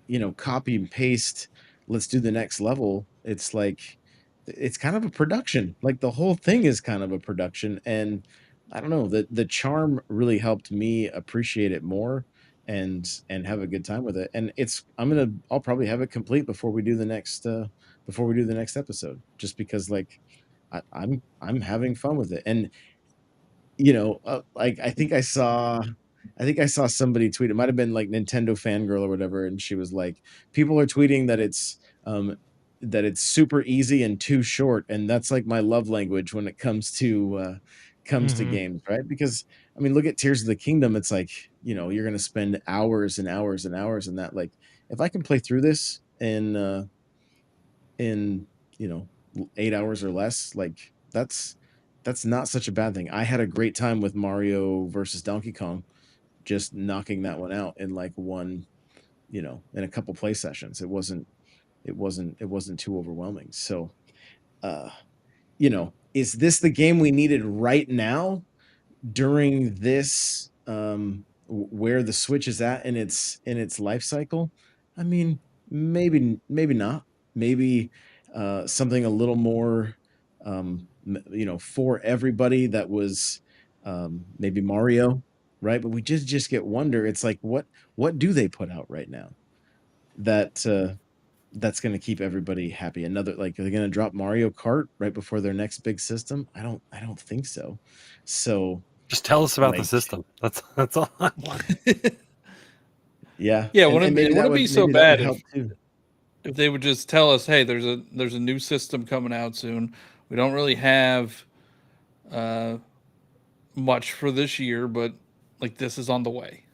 you know, copy and paste, let's do the next level. It's like it's kind of a production. Like the whole thing is kind of a production. And I don't know, the charm really helped me appreciate it more and have a good time with it. And it's I'll probably have it complete before we do the next episode, just because like I'm having fun with it. And you know, like I think I saw somebody tweet. It might have been like Nintendo Fangirl or whatever, and she was like, "People are tweeting um, that it's super easy and too short," and that's like my love language when it comes to Mm-hmm. games, right? Because I mean, look at Tears of the Kingdom. It's like, you know, you're gonna spend hours and hours and hours in that. Like, if I can play through this in you know 8 hours or less, like that's that's not such a bad thing. I had a great time with Mario versus Donkey Kong, just knocking that one out in like one, in a couple play sessions. It wasn't too overwhelming. So, uh, is this the game we needed right now during this where the Switch is at in its life cycle? I mean, maybe not. Maybe something a little more for everybody that was maybe Mario, right? But we just get wonder. It's like what do they put out right now that that's going to keep everybody happy? Another, like, are they going to drop Mario Kart right before their next big system? I don't think so. So, Just tell us about the like, system. That's all I want. yeah, Yeah, and maybe that wouldn't would be so maybe that would bad help too. if they would just tell us, hey, there's a new system coming out soon. We don't really have uh, much for this year, but like this is on the way.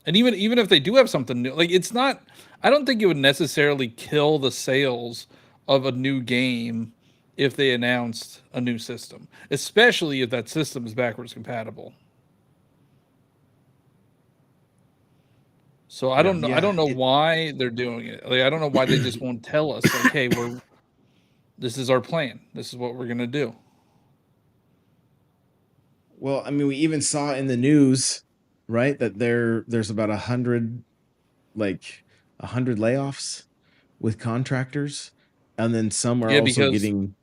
And even if they do have something new, like it's not. I don't think it would necessarily kill the sales of a new game if they announced a new system, especially if that system is backwards compatible. So I Yeah. don't know. I Yeah, don't know why they're doing it. Like I don't know why they just won't tell us. Like, hey, this is our plan. This is what we're gonna do. well, I mean, we even saw in the news, right, that there's about 100, like 100 layoffs with contractors, and then some are Yeah, also getting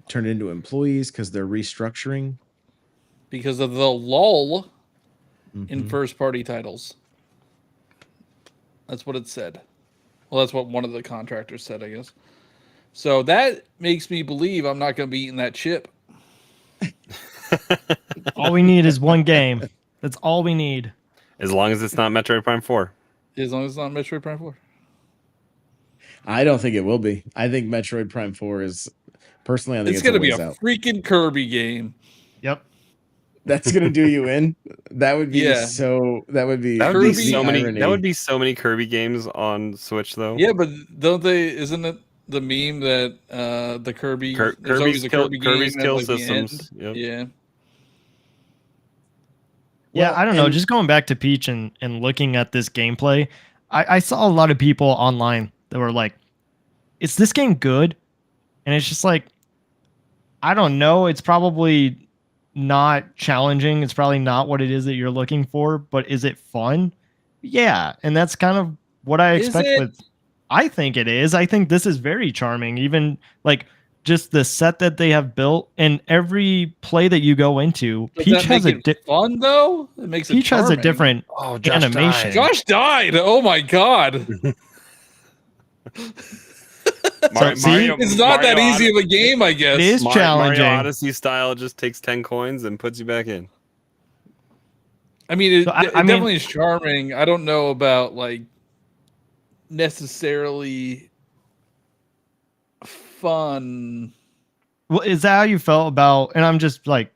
turned into employees because they're restructuring. because of the lull in Hmm. first party titles. That's what it said. Well, that's what one of the contractors said, I guess. So that makes me believe I'm not going to be eating that chip All we need is one game. That's all we need. As long as it's not Metroid Prime 4. as long as it's not Metroid Prime 4. I don't think it will be. I think Metroid Prime 4 is, personally, I think It's it's a going to be a ways out. freaking Kirby game. Yep. That's gonna do you in. That would be Yeah. so. That would be That would be Kirby- the so many. irony. That would be so many Kirby games on Switch, though. Yeah, but don't they? Isn't it the meme that the Kirby? There's always a Kirby Kirby's game at kill like the end. systems. Yep. Yeah. Yeah, Well, I don't know. and- Just going back to Peach and looking at this gameplay, I saw a lot of people online that were like, is this game good? And it's just like, I don't know. It's probably not challenging. It's probably not what it is that you're looking for, but is it fun? Yeah. And that's kind of what I Is expect it? with. I think it is. I think this is very charming. Even like just the set that they have built and every play that you go into, Does Peach that has make a it fun though? It makes it Peach has a charming. different Oh, Josh animation. died. Josh died. Oh my god. See? It's not that easy of a game, I guess. It is challenging. Mario Odyssey style just takes 10 coins and puts you back in. I mean, So, it I mean- definitely is charming. I don't know about like necessarily fun. Well, is that how you felt about? And I'm just like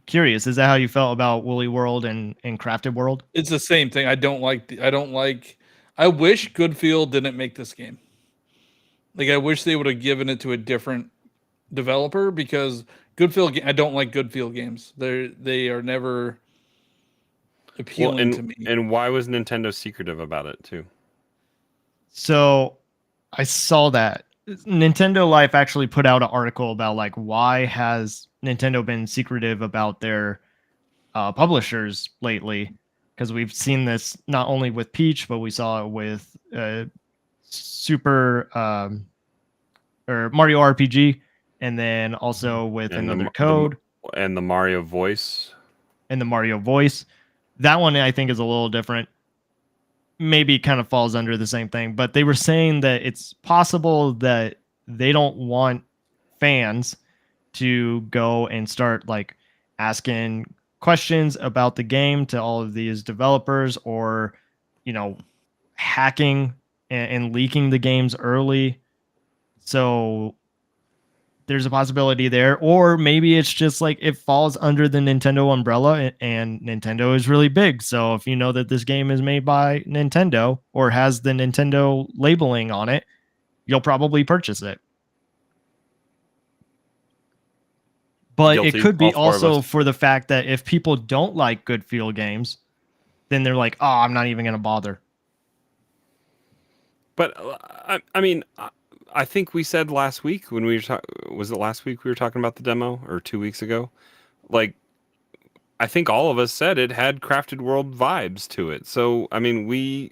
curious. Is that how you felt about Woolly World and Crafted World? It's the same thing. I don't like. I wish Goodfield didn't make this game. Like I wish they would have given it to a different developer because Goodfield. I don't like Goodfield games. They are never appealing to me. And why was Nintendo secretive about it too? So I saw that Nintendo Life actually put out an article about like why has Nintendo been secretive about their publishers lately? Because we've seen this not only with Peach, but we saw it with Super or Mario RPG, and then also with And another code And the Mario voice. and the Mario voice. That one I think is a little different. Maybe kind of falls under the same thing, but they were saying that it's possible that they don't want fans to go and start like asking questions about the game to all of these developers or, hacking and leaking the games early. So there's a possibility there, or maybe it's just like it falls under the Nintendo umbrella and Nintendo is really big. So if you know that this game is made by Nintendo or has the Nintendo labeling on it, you'll probably purchase it. But it Guilty, could be all four of also us. for the fact that if people don't like good feel games, then they're like, oh, I'm not even going to bother. But I mean, I think we said last week when we were was it last week we were talking about the demo, or 2 weeks ago? Like, I think all of us said it had Crafted World vibes to it. So I mean, we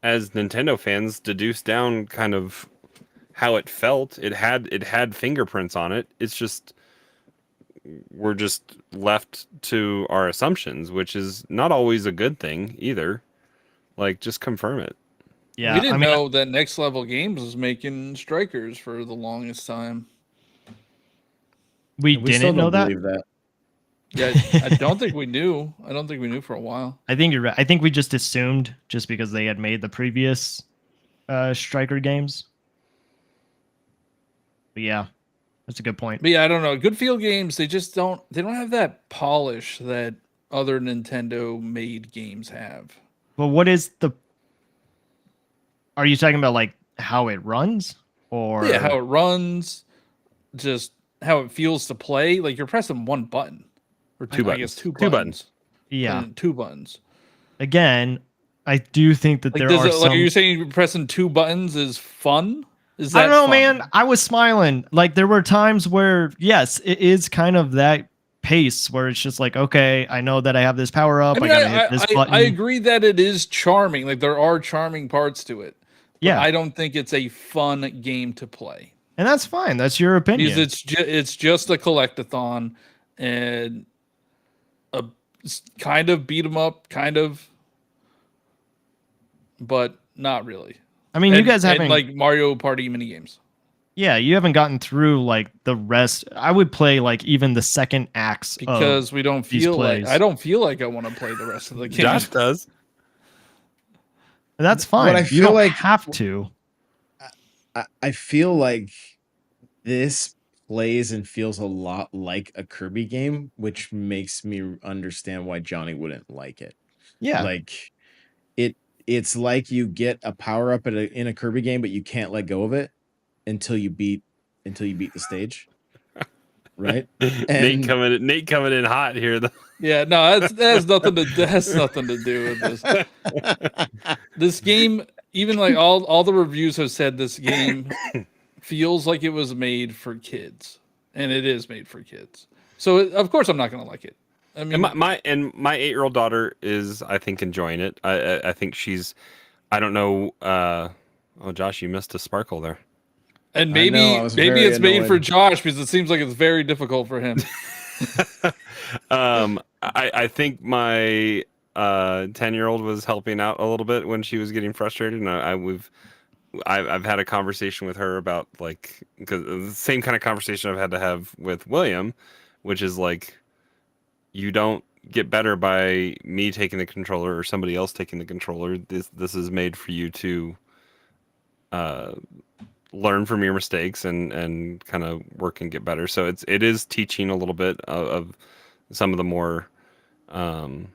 as Nintendo fans deduced down kind of how it felt. It had fingerprints on it. It's just we're just left to our assumptions, which is not always a good thing either. Like, just confirm it. Yeah, We didn't I mean, know that Next Level Games was making strikers for the longest time. we And we still didn't know don't that. believe that. Yeah, I don't think we knew. I don't think we knew for a while. I think you're right. I think we just assumed just because they had made the previous Striker games. But yeah, that's a good point. But yeah, I don't know. Good Feel games, they just don't have that polish that other Nintendo made games have. But what is the? Are you talking about like how it runs, or Yeah, how it runs, just how it feels to play. Like you're pressing one button. Or Two I buttons. guess two Two buttons. Yeah. Two buttons. Again, I do think that Like there does are it, like some. are you saying pressing two buttons is fun? Is I that don't know, fun? man. I was smiling. Like there were times where, yes, it is kind of that pace where it's just like, okay, I know that I have this power up. I mean, gotta hit this button. I agree that it is charming. Like there are charming parts to it. But Yeah. I don't think it's a fun game to play. And that's fine. That's your opinion. Because it's just a collectathon and a kind of beat 'em up, kind of, but not really. I mean, you guys and haven't like Mario Party mini games. Yeah, you haven't gotten through like the rest. I would play like even the second acts Because we don't these feel like plays. I don't feel like I want to play the rest of the game. Josh does. And that's What fine. I You feel don't like- have to. I feel like this plays and feels a lot like a Kirby game, which makes me understand why Johnny wouldn't like it. Yeah. Like it's like you get a power up in a Kirby game, but you can't let go of it until you beat the stage. Right? Nate coming in hot here. Though. Yeah, no, that has nothing to do with this. This game, even like all the reviews have said, this game feels like it was made for kids, and it is made for kids. So of course I'm not going to like it. I mean, And my 8-year-old daughter is, I think, enjoying it. I think she's, I don't know. Oh, Josh, you missed a sparkle there. and I know, I was very it's made for annoyed. Josh because it seems like it's very difficult for him. I think my 10-year-old was helping out a little bit when she was getting frustrated, and I've had a conversation with her about, like, because the same kind of conversation I've had to have with William, which is like, you don't get better by me taking the controller or somebody else taking the controller. This is made for you to learn from your mistakes and kind of work and get better. So it is teaching a little bit of some of the more kind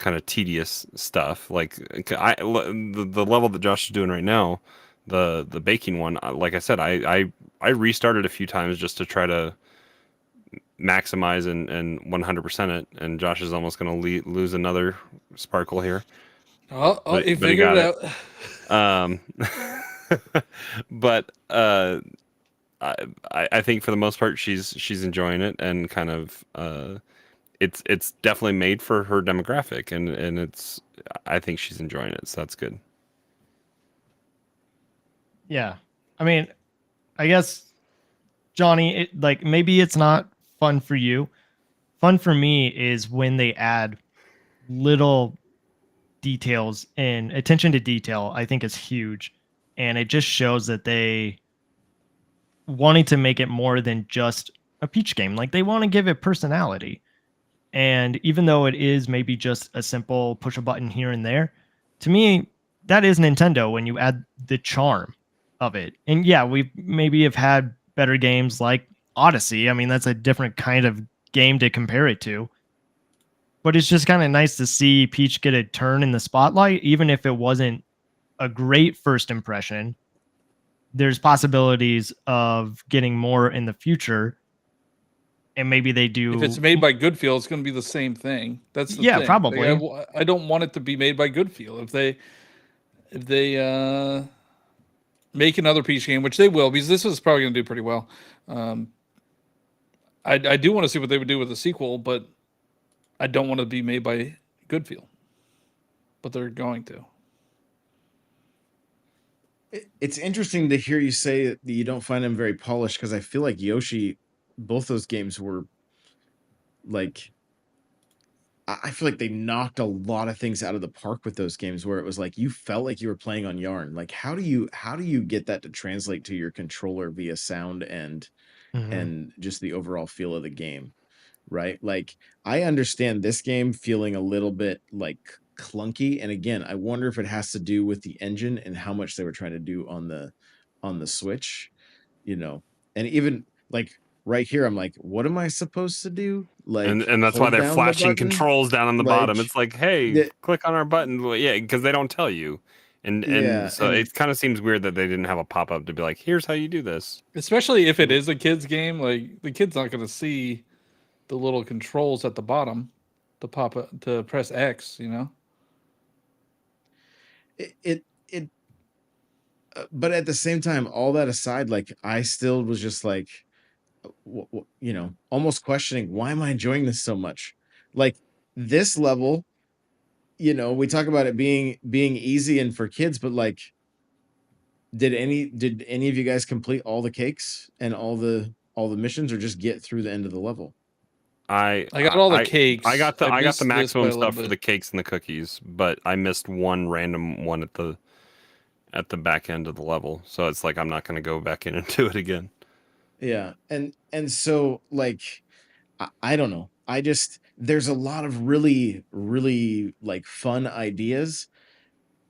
of tedious stuff. Like the level that Josh is doing right now, the baking one. Like I said, I restarted a few times just to try to maximize and 100% it. And Josh is almost going to lose another sparkle here. Oh, But he he figured got it out. But I think for the most part she's enjoying it, and kind of it's definitely made for her demographic, and it's, I think she's enjoying it, so that's good. Yeah. I mean, I guess Johnny, like maybe it's not fun for you. Fun for me is when they add little details, and attention to detail I think is huge, and it just shows that they wanting to make it more than just a Peach game. Like they want to give it personality. And even though it is maybe just a simple push a button here and there, to me that is Nintendo when you add the charm of it. And yeah, we maybe have had better games like Odyssey. I mean, that's a different kind of game to compare it to. But it's just kind of nice to see Peach get a turn in the spotlight, even if it wasn't a great first impression. There's possibilities of getting more in the future. and maybe they do. If it's made by Goodfield, it's going to be the same thing. That's the Yeah, thing. probably. I don't want it to be made by Goodfield. If they make another Peach game, which they will, because this is probably going to do pretty well. I do want to see what they would do with the sequel, but I don't want to be made by Goodfield. But they're going to. It's interesting to hear you say that you don't find them very polished, because I feel like Yoshi, both those games were like, I feel like they knocked a lot of things out of the park with those games, where it was like you felt like you were playing on Yarn. Like, how do you get that to translate to your controller via sound and just the overall feel of the game, right? Like, I understand this game feeling a little bit like clunky, and again, I wonder if it has to do with the engine and how much they were trying to do on the Switch, you know. And even like right here, I'm like, what am I supposed to do? Like, And that's why hold they're down the flashing button? controls down on the Like, bottom. It's like, hey, the, click on our button. Well, yeah, because they don't tell you. And yeah, so and it kind of seems weird that they didn't have a pop up to be like, here's how you do this. Especially if it is a kid's game, like the kid's not going to see the little controls at the bottom to press X, you know. it but at the same time, all that aside, like, I still was just like, you know, almost questioning, why am I enjoying this so much? Like, this level, you know, we talk about it being easy and for kids, but like, did any of you guys complete all the cakes and all the missions, or just get through the end of the level? I I got all the I cakes. I got the missed this by maximum a little stuff for bit. the cakes and the cookies, but I missed one random one at the back end of the level. So it's like I'm not going to go back in and do it again. Yeah, and so, like, I don't know. I just, there's a lot of really like fun ideas.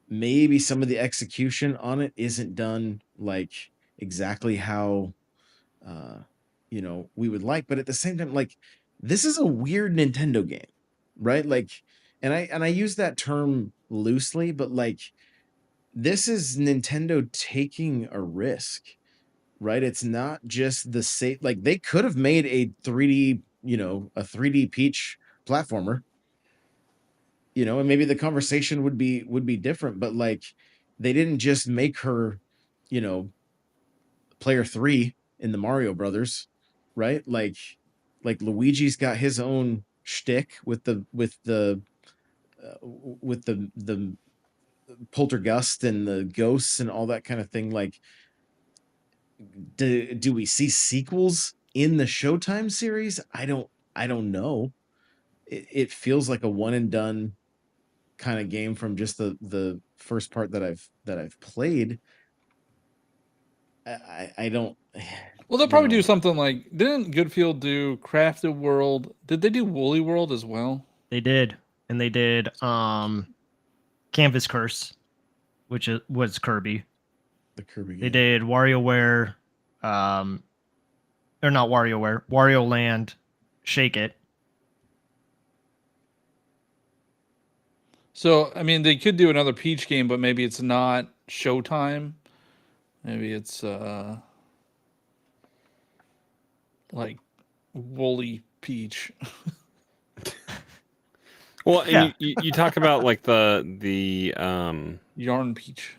Maybe some of the execution on it isn't done like exactly how uh you know, we would like, but at the same time, like, this is a weird Nintendo game, right? Like, and I use that term loosely, but like, this is Nintendo taking a risk, right? It's not just the same. Like, they could have made a 3D, you know, a 3D Peach platformer, you know, and maybe the conversation would be different, but like, they didn't just make her, you know, player 3 in the Mario Brothers, right? Like Luigi's got his own shtick with the poltergust and the ghosts and all that kind of thing. Like, do we see sequels in the Showtime series? I don't know. It feels like a one and done kind of game from just the first part that I've played. I don't, Well, they'll you probably do know. something like, didn't Goodfield do Crafted World? Did they do Woolly World as well? They did, and they did Canvas Curse, which was Kirby. The Kirby They game. did WarioWare, or not WarioWare, Wario Land, Shake It. So, I mean, they could do another Peach game, but maybe it's not Showtime. Maybe it's like Woolly Peach. Well, and Yeah. you talk about like the Yarn Peach.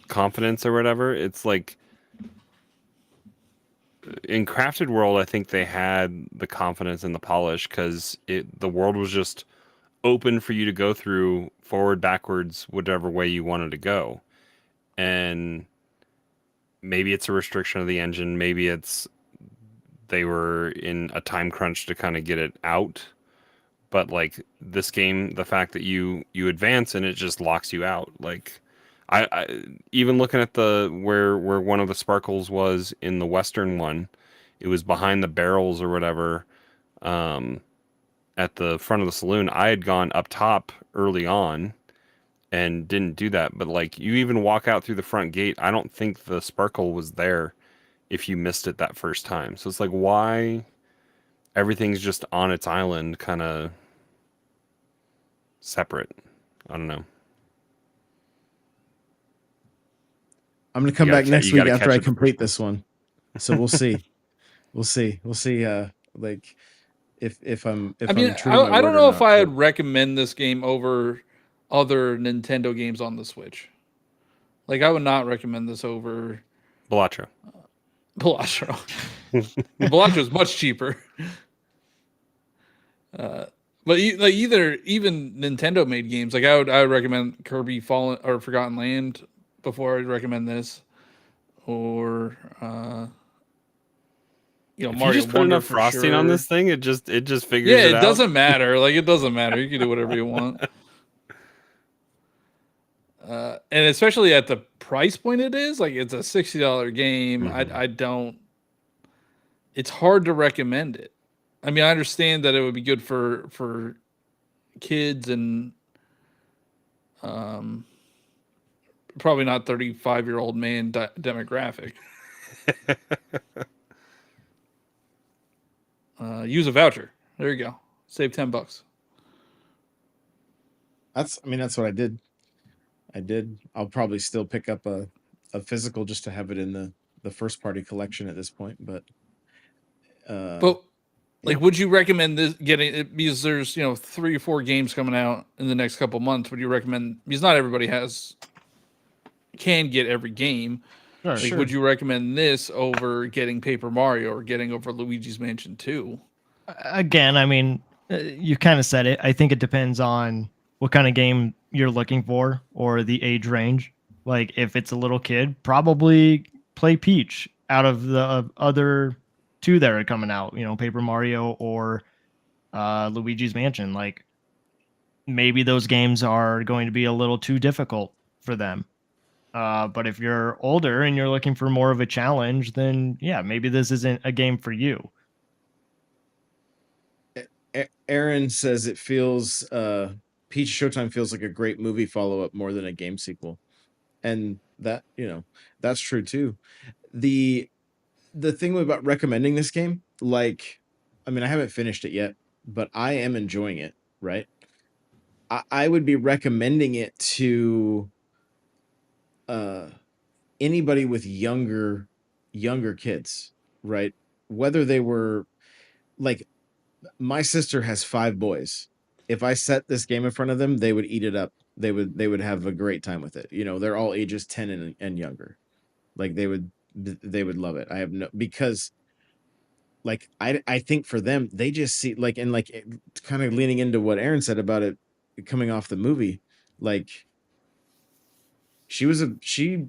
confidence or whatever. It's like in Crafted World, I think they had the confidence and the polish because the world was just open for you to go through forward, backwards, whatever way you wanted to go. And maybe it's a restriction of the engine. Maybe it's they were in a time crunch to kind of get it out. But like this game, the fact that you advance and it just locks you out. Like I even looking at the where one of the sparkles was in the western one, it was behind the barrels or whatever. At the front of the saloon, I had gone up top early on and didn't do that. But like you even walk out through the front gate, I don't think the sparkle was there if you missed it that first time. So it's like, why everything's just on its island, kind of separate. I don't know. I'm gonna come back next You week gotta after catch I it the first complete time. this one. So we'll see. We'll see. Like if I'm I if mean, I'm true to my I don't word or know if not. I But would recommend this game over other Nintendo games on the Switch. Like, I would not recommend this over Balatro. Balatro. Balatro is much cheaper. But like either even Nintendo made games. Like I would recommend Kirby Fallen or Forgotten Land before I'd recommend this, or If you Mario just put Wonder enough for frosting on sure. this thing, it just Yeah, figures it it out. doesn't matter. Like, it doesn't matter. You can do whatever you want. And especially at the price point it is, like it's a $60 game. Mhm. I don't. It's hard to recommend it. I mean, I understand that it would be good for kids and um, probably not 35-year-old man demographic. Use a voucher. There you go. Save $10. that's what I did. I did. I'll probably still pick up a physical just to have it in the first party collection at this point. But uh, But yeah. like, would you recommend this getting it because there's 3 or 4 games coming out in the next couple months? Would you recommend, because not everybody can get every game? Sure. Like, Sure. would you recommend this over getting Paper Mario or getting over Luigi's Mansion 2? Again, I mean, you kind of said it. I think it depends on what kind of game you're looking for or the age range. Like, if it's a little kid, probably play Peach out of the other two that are coming out, Paper Mario or Luigi's Mansion. Like, maybe those games are going to be a little too difficult for them. But if you're older and you're looking for more of a challenge, then yeah, maybe this isn't a game for you. Aaron says it feels Peach Showtime feels like a great movie follow up more than a game sequel, and that that's true too. The the thing about recommending this game, like, I mean, I haven't finished it yet, but I am enjoying it. Right, I would be recommending it to uh anybody with younger kids, right? Whether they were like my sister has 5 boys. If I set this game in front of them, they would eat it up. They would have a great time with it. They're all ages 10 and younger. Like they would love it. I have no because like I think for them they just see like and like kind of leaning into what Aaron said about it coming off the movie, like she was a she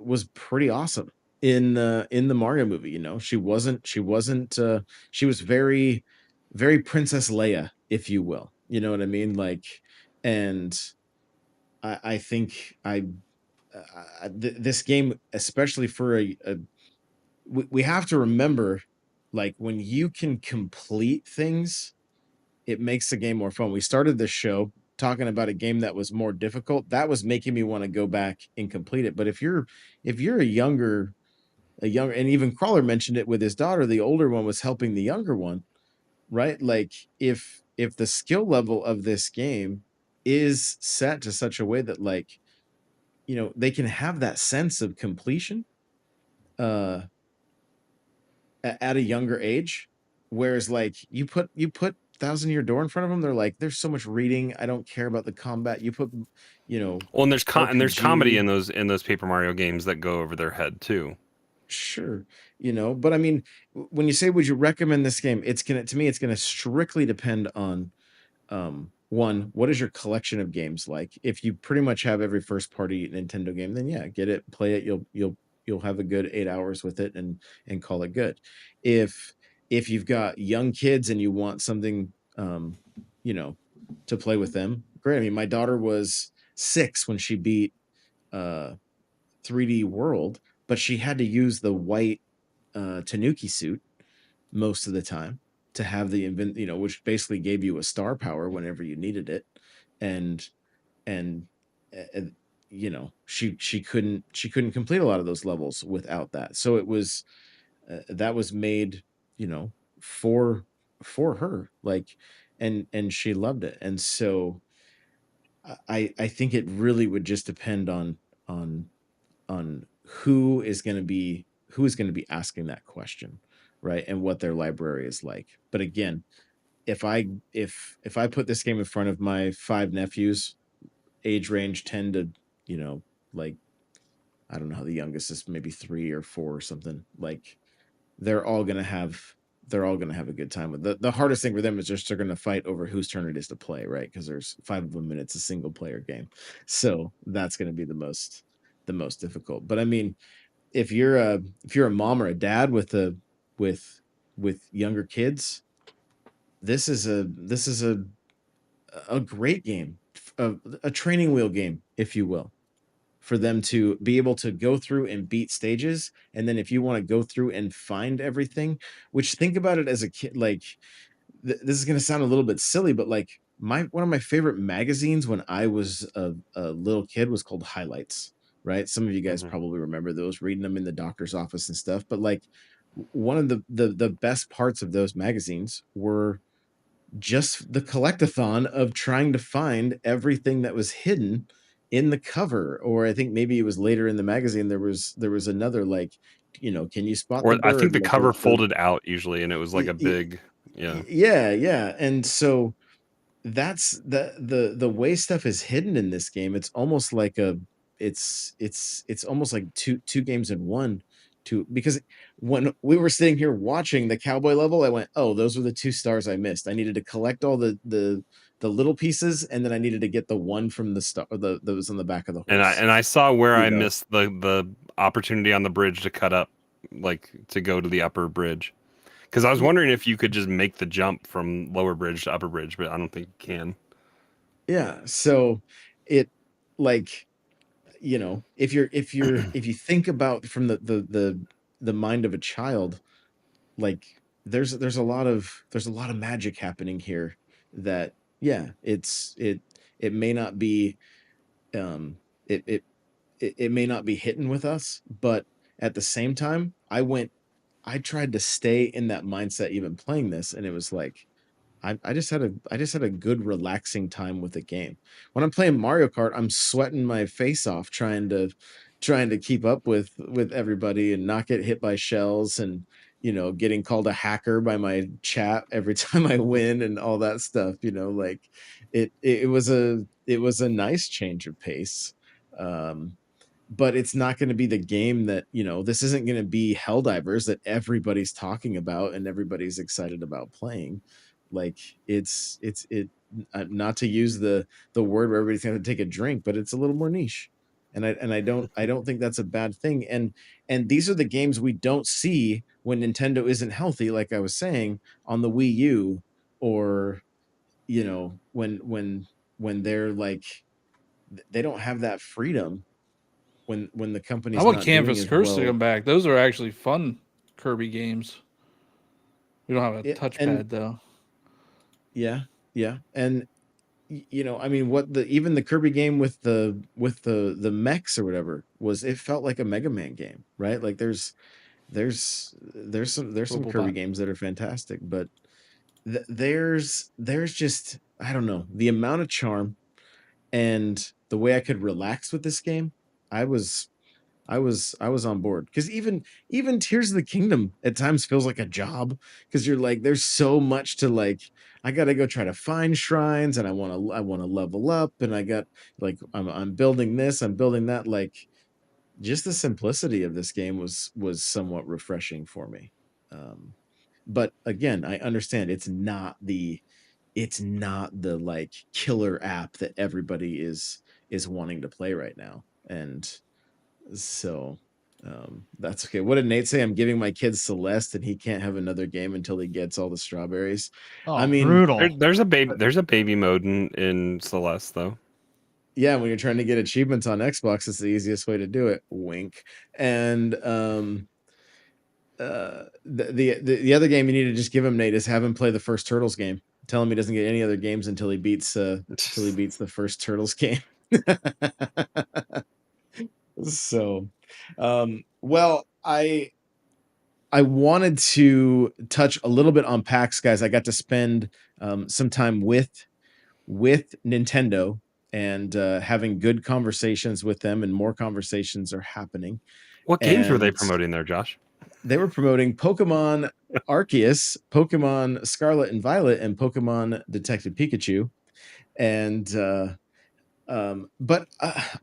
was pretty awesome in the Mario movie. She was very Princess Leia, if you will. You know what I mean? Like, and I think this game, especially for we have to remember, like when you can complete things, it makes the game more fun. We started this show talking about a game that was more difficult. That was making me want to go back and complete it. But if you're a younger, and even Crawler mentioned it with his daughter, the older one was helping the younger one, right? Like if the skill level of this game is set to such a way that like, they can have that sense of completion uh at a younger age, whereas like you put Thousand Year Door in front of them, they're like, there's so much reading, I don't care about the combat. You put Well, and there's comedy RPG. in those Paper Mario games that go over their head too. Sure, but I mean, when you say would you recommend this game, it's gonna strictly depend on one, what is your collection of games like? If you pretty much have every first party Nintendo game, then yeah, get it, play it. You'll have a good 8 hours with it and call it good. If if you've got young kids and you want something you know to play with them, great. I mean, my daughter was 6 when she beat uh 3D World, but she had to use the white Tanuki suit most of the time to have the which basically gave you a star power whenever you needed it. And and uh, uh, she couldn't complete a lot of those levels without that, so it was that was made you know for her, like, and she loved it. And so I think it really would just depend on on who is going to be asking that question. right? And what their library is like. But again, if I put this game in front of my 5 nephews, age range 10 to, like, I don't know how the youngest is, maybe 3 or 4 or something, like, they're all gonna have a good time with the hardest thing for them is just they're gonna fight over whose turn it is to play, right? Because there's 5 of them and it's a single player game. So that's gonna be the most difficult. But I mean, if you're a mom or a dad with younger kids, this is a great game, a training wheel game, if you will, for them to be able to go through and beat stages. And then if you want to go through and find everything, which, think about it as a kid, like, this is going to sound a little bit silly, but like, one of my favorite magazines when I was a little kid was called Highlights, right? Some of you guys probably remember those, reading them in the doctor's office and stuff. But like, one of the best parts of those magazines were just the collectathon of trying to find everything that was hidden in the cover. Or I think maybe it was later in the magazine, there was another, like, can you spot the Or I think bird? the Like, cover folded out usually, and it was like a y- big, yeah. yeah. And so that's the way stuff is hidden in this game. It's almost like it's almost like two games in one. Because when we were sitting here watching the cowboy level, I went, oh, those were the 2 stars I missed. I needed to collect all the little pieces, and then I needed to get the one from the star that was on the back of the And horse. I saw where You I know? missed the opportunity on the bridge to cut up, like to go to the upper bridge, because I was wondering if you could just make the jump from lower bridge to upper bridge, but I don't think you can. Yeah. So it, like, if you think about from the mind of a child, like, there's a lot of magic happening here that, yeah, it may not be, um it it it may not be hitting with us, but at the same time, I tried to stay in that mindset even playing this, and it was like, I just had a good relaxing time with the game. When I'm playing Mario Kart, I'm sweating my face off trying to keep up with everybody and not get hit by shells, and getting called a hacker by my chat every time I win and all that stuff. Like, it was a nice change of pace. Um, but it's not going to be the game that, this isn't going to be Helldivers that everybody's talking about and everybody's excited about playing. Like, it not to use the word where everybody's going to take a drink, but it's a little more niche. And I don't think that's a bad thing. And these are the games we don't see when Nintendo isn't healthy, like I was saying, on the Wii U, or when they're like, they don't have that freedom when the I company's want not doing Canvas as Curse to well. come back. Those are actually fun Kirby games. We don't have a And touchpad though. yeah, and I mean, what even the Kirby game with the mechs or whatever was, it felt like a Mega Man game, right? Like, there's some Triple Kirby Bot. games that are fantastic, but there's just, I don't know, the amount of charm and the way I could relax with this game. I was I was on board, because even Tears of the Kingdom at times feels like a job, because you're like, there's so much to, like, I got to go try to find shrines, and I want to level up, and I got, like, I'm building this, I'm building that. Like, just the simplicity of this game was somewhat refreshing for me. Um, but again, I understand it's not the like killer app that everybody is wanting to play right now. And so, that's okay. What did Nate say? I'm giving my kid Celeste, and he can't have another game until he gets all the strawberries. I Oh, mean, brutal. There's a baby mode in Celeste though. yeah, when you're trying to get achievements on Xbox, it's the easiest way to do it. Wink. And the other game you need to just give him, Nate, is have him play the first Turtles game. Tell him he doesn't get any other games until he beats the first Turtles game. So, well, I wanted to touch a little bit on PAX, guys. I got to spend some time with Nintendo, and having good conversations with them, and more conversations are happening. What games were they And promoting there, Josh? they were promoting Pokemon Arceus, Pokemon Scarlet and Violet, and Pokemon Detective Pikachu. And but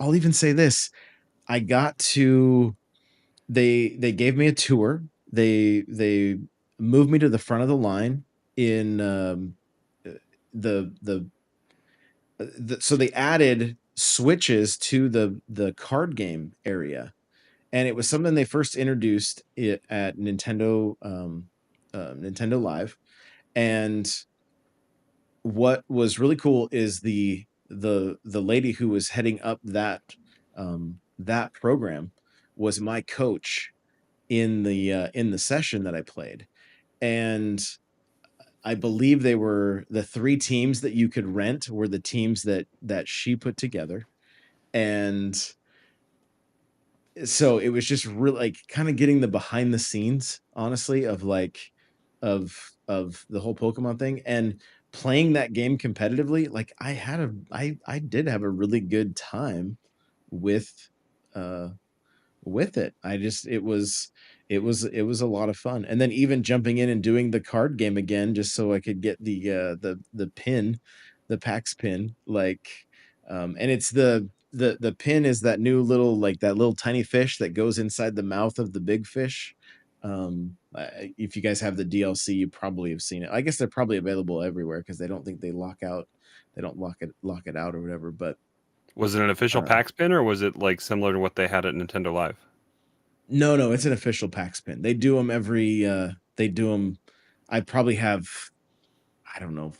I'll even say this: I got to they gave me a tour. They moved me to the front of the line in the so they added switches to the card game area, and it was something they first introduced it at Nintendo Live. And what was really cool is the lady who was heading up that program was my coach in the session that I played. And I believe they were the 3 teams that you could rent were the teams that she put together. And so it was just really like kind of getting the behind the scenes, honestly, of like of the whole Pokemon thing, and playing that game competitively. Like I did have a really good time with uh with it. I just it was a lot of fun. And then even jumping in and doing the card game again just so I could get the pin, the PAX pin, like and it's the pin is that new little like that little tiny fish that goes inside the mouth of the big fish. If you guys have the DLC, you probably have seen it. I guess they're probably available everywhere because they don't think they don't lock it out or whatever. But Was it an official PAX pin, or was it like similar to what they had at Nintendo Live? No, it's an official PAX pin. They do them they do them. I probably have, I don't know,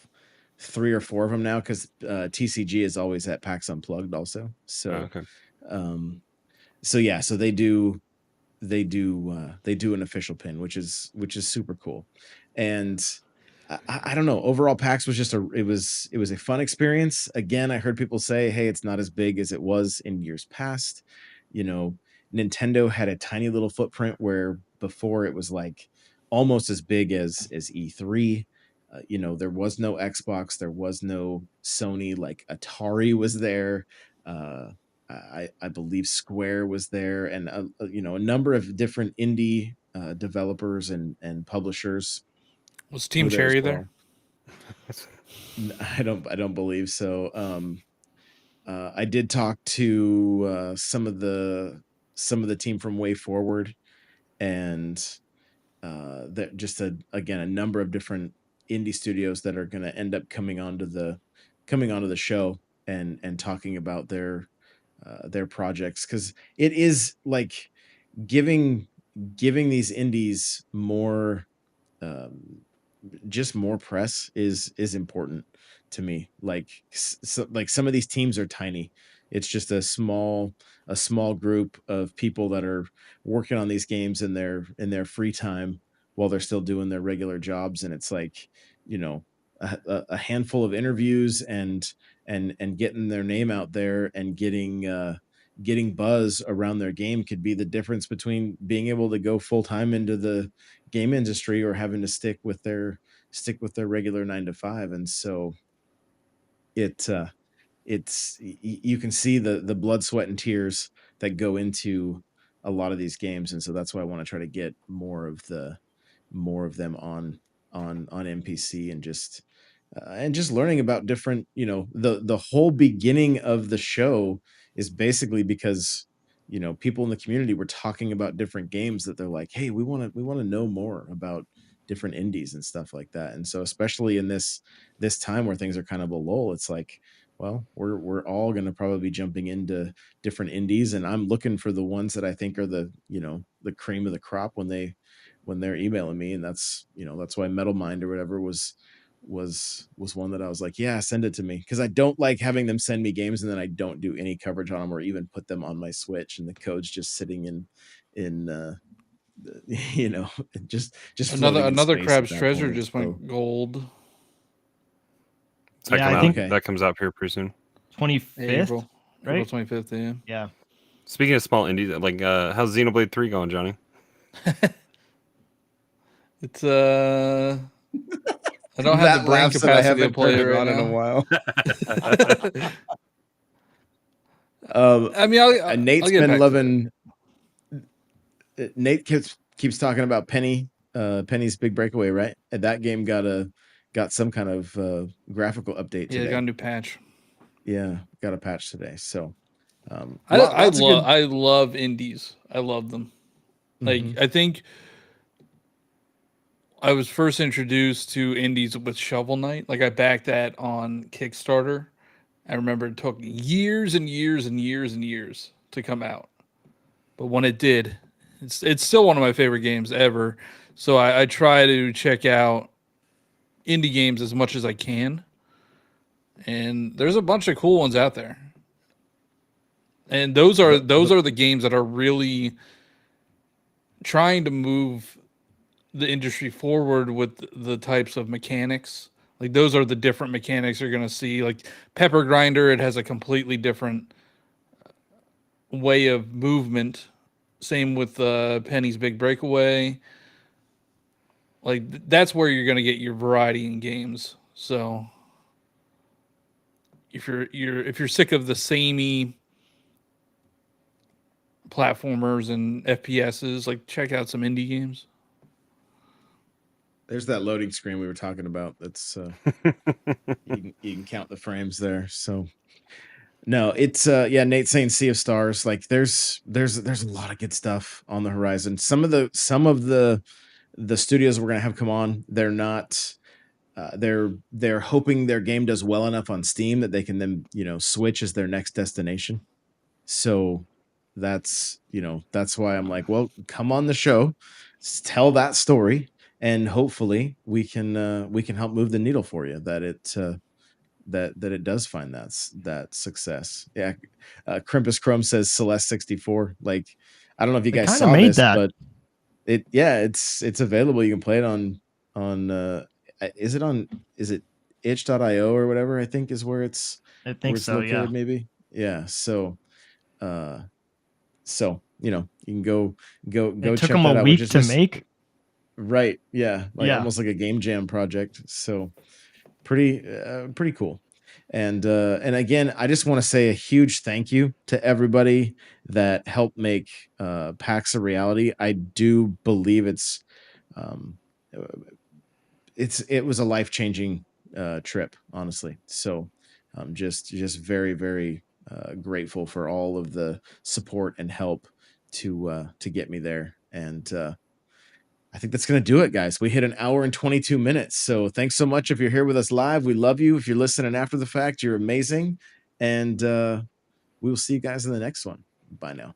3 or 4 of them now because TCG is always at PAX Unplugged also. So, okay. So yeah, so they do an official pin, which is super cool. And I don't know, overall PAX was just it was a fun experience. Again, I heard people say, hey, it's not as big as it was in years past. You know, Nintendo had a tiny little footprint where before it was like almost as big as E3. You know, there was no Xbox, there was no Sony, like Atari was there. I believe Square was there, and you know, a number of different indie developers and publishers Was Team were there as Cherry there? well. I don't believe so. I did talk to some of the team from Way Forward, and that just again a number of different indie studios that are going to end up coming onto the show and talking about their projects, because it is like giving these indies more um, just more press is important to me. Like like some of these teams are tiny. It's just a small group of people that are working on these games in their free time while they're still doing their regular jobs. And it's like, you know, a handful of interviews and getting their name out there and getting buzz around their game could be the difference between being able to go full time into the game industry or having to stick with their regular 9 to 5. And so you can see the blood, sweat, and tears that go into a lot of these games. And so that's why I want to try to get more of them on NPC, and just learning about different, you know, the whole beginning of the show is basically because, you know, people in the community were talking about different games that they're like, hey, we want to know more about different indies and stuff like that. And so especially in this time where things are kind of a lull, it's like, well, we're all going to probably be jumping into different indies, and I'm looking for the ones that I think are the, you know, the cream of the crop when they're emailing me. And that's, you know, that's why Metal Mind or whatever was one that I was like, yeah, send it to me, because I don't like having them send me games and then I don't do any coverage on them or even put them on my Switch and the code's just sitting in you know, just floating in Another space at Crab's that Treasure point. just So went gold. Does that Yeah, come I out? think okay. That comes out here pretty soon. 25th, April right? 25th. Yeah. Yeah. Speaking of small indies, like how's Xenoblade 3 going, Johnny? It's I don't have the That brain laugh said I capacity to haven't play turned it it right on in a now. while. I mean, Nate's I'll get been back to it. loving. Nate keeps talking about Penny Penny's Big Breakaway, right? And that game got some kind of graphical update Yeah, today. got a new patch. Yeah, got a patch today. So I lots of good. I love indies. I love them. Like Mhm. I think I was first introduced to indies with Shovel Knight. Like I backed that on Kickstarter. I remember it took years and years and years and years to come out, but when it did, it's still one of my favorite games ever. So I try to check out indie games as much as I can, and there's a bunch of cool ones out there. And those are the games that are really trying to move the industry forward with the types of mechanics. Like those are the different mechanics you're going to see. Like Pepper Grinder, it has a completely different way of movement. Same with Penny's Big Breakaway. Like that's where you're going to get your variety in games. So if you're sick of the samey platformers and FPSs, like check out some indie games. There's that loading screen we were talking about. That's you can count the frames there. So no, it's yeah, Nate saying Sea of Stars. Like there's a lot of good stuff on the horizon. Some of the studios we're gonna have come on, they're not they're hoping their game does well enough on Steam that they can then, switch as their next destination. So that's why I'm like, well, come on the show, tell that story, and hopefully we can help move the needle for you that it does find that success. Yeah. Crimpus Chrome says Celeste 64. Like, I don't know if you They guys kind of saw made this, that. but it's available. You can play it on is it itch.io or whatever, I think is where it's I think so. Yeah. located, maybe. Yeah. Uh so you can go It took check them a that out, which week is to just make. right. Yeah, like Yeah. almost like a game jam project. So pretty cool. And again, I just want to say a huge thank you to everybody that helped make PAX a reality. I do believe um, uh, it was a life-changing trip, honestly. So I'm just very very grateful for all of the support and help to get me there. And I think that's going to do it, guys. We hit an hour and 22 minutes. So thanks so much. If you're here with us live, we love you. If you're listening after the fact, you're amazing. And we will see you guys in the next one. Bye now.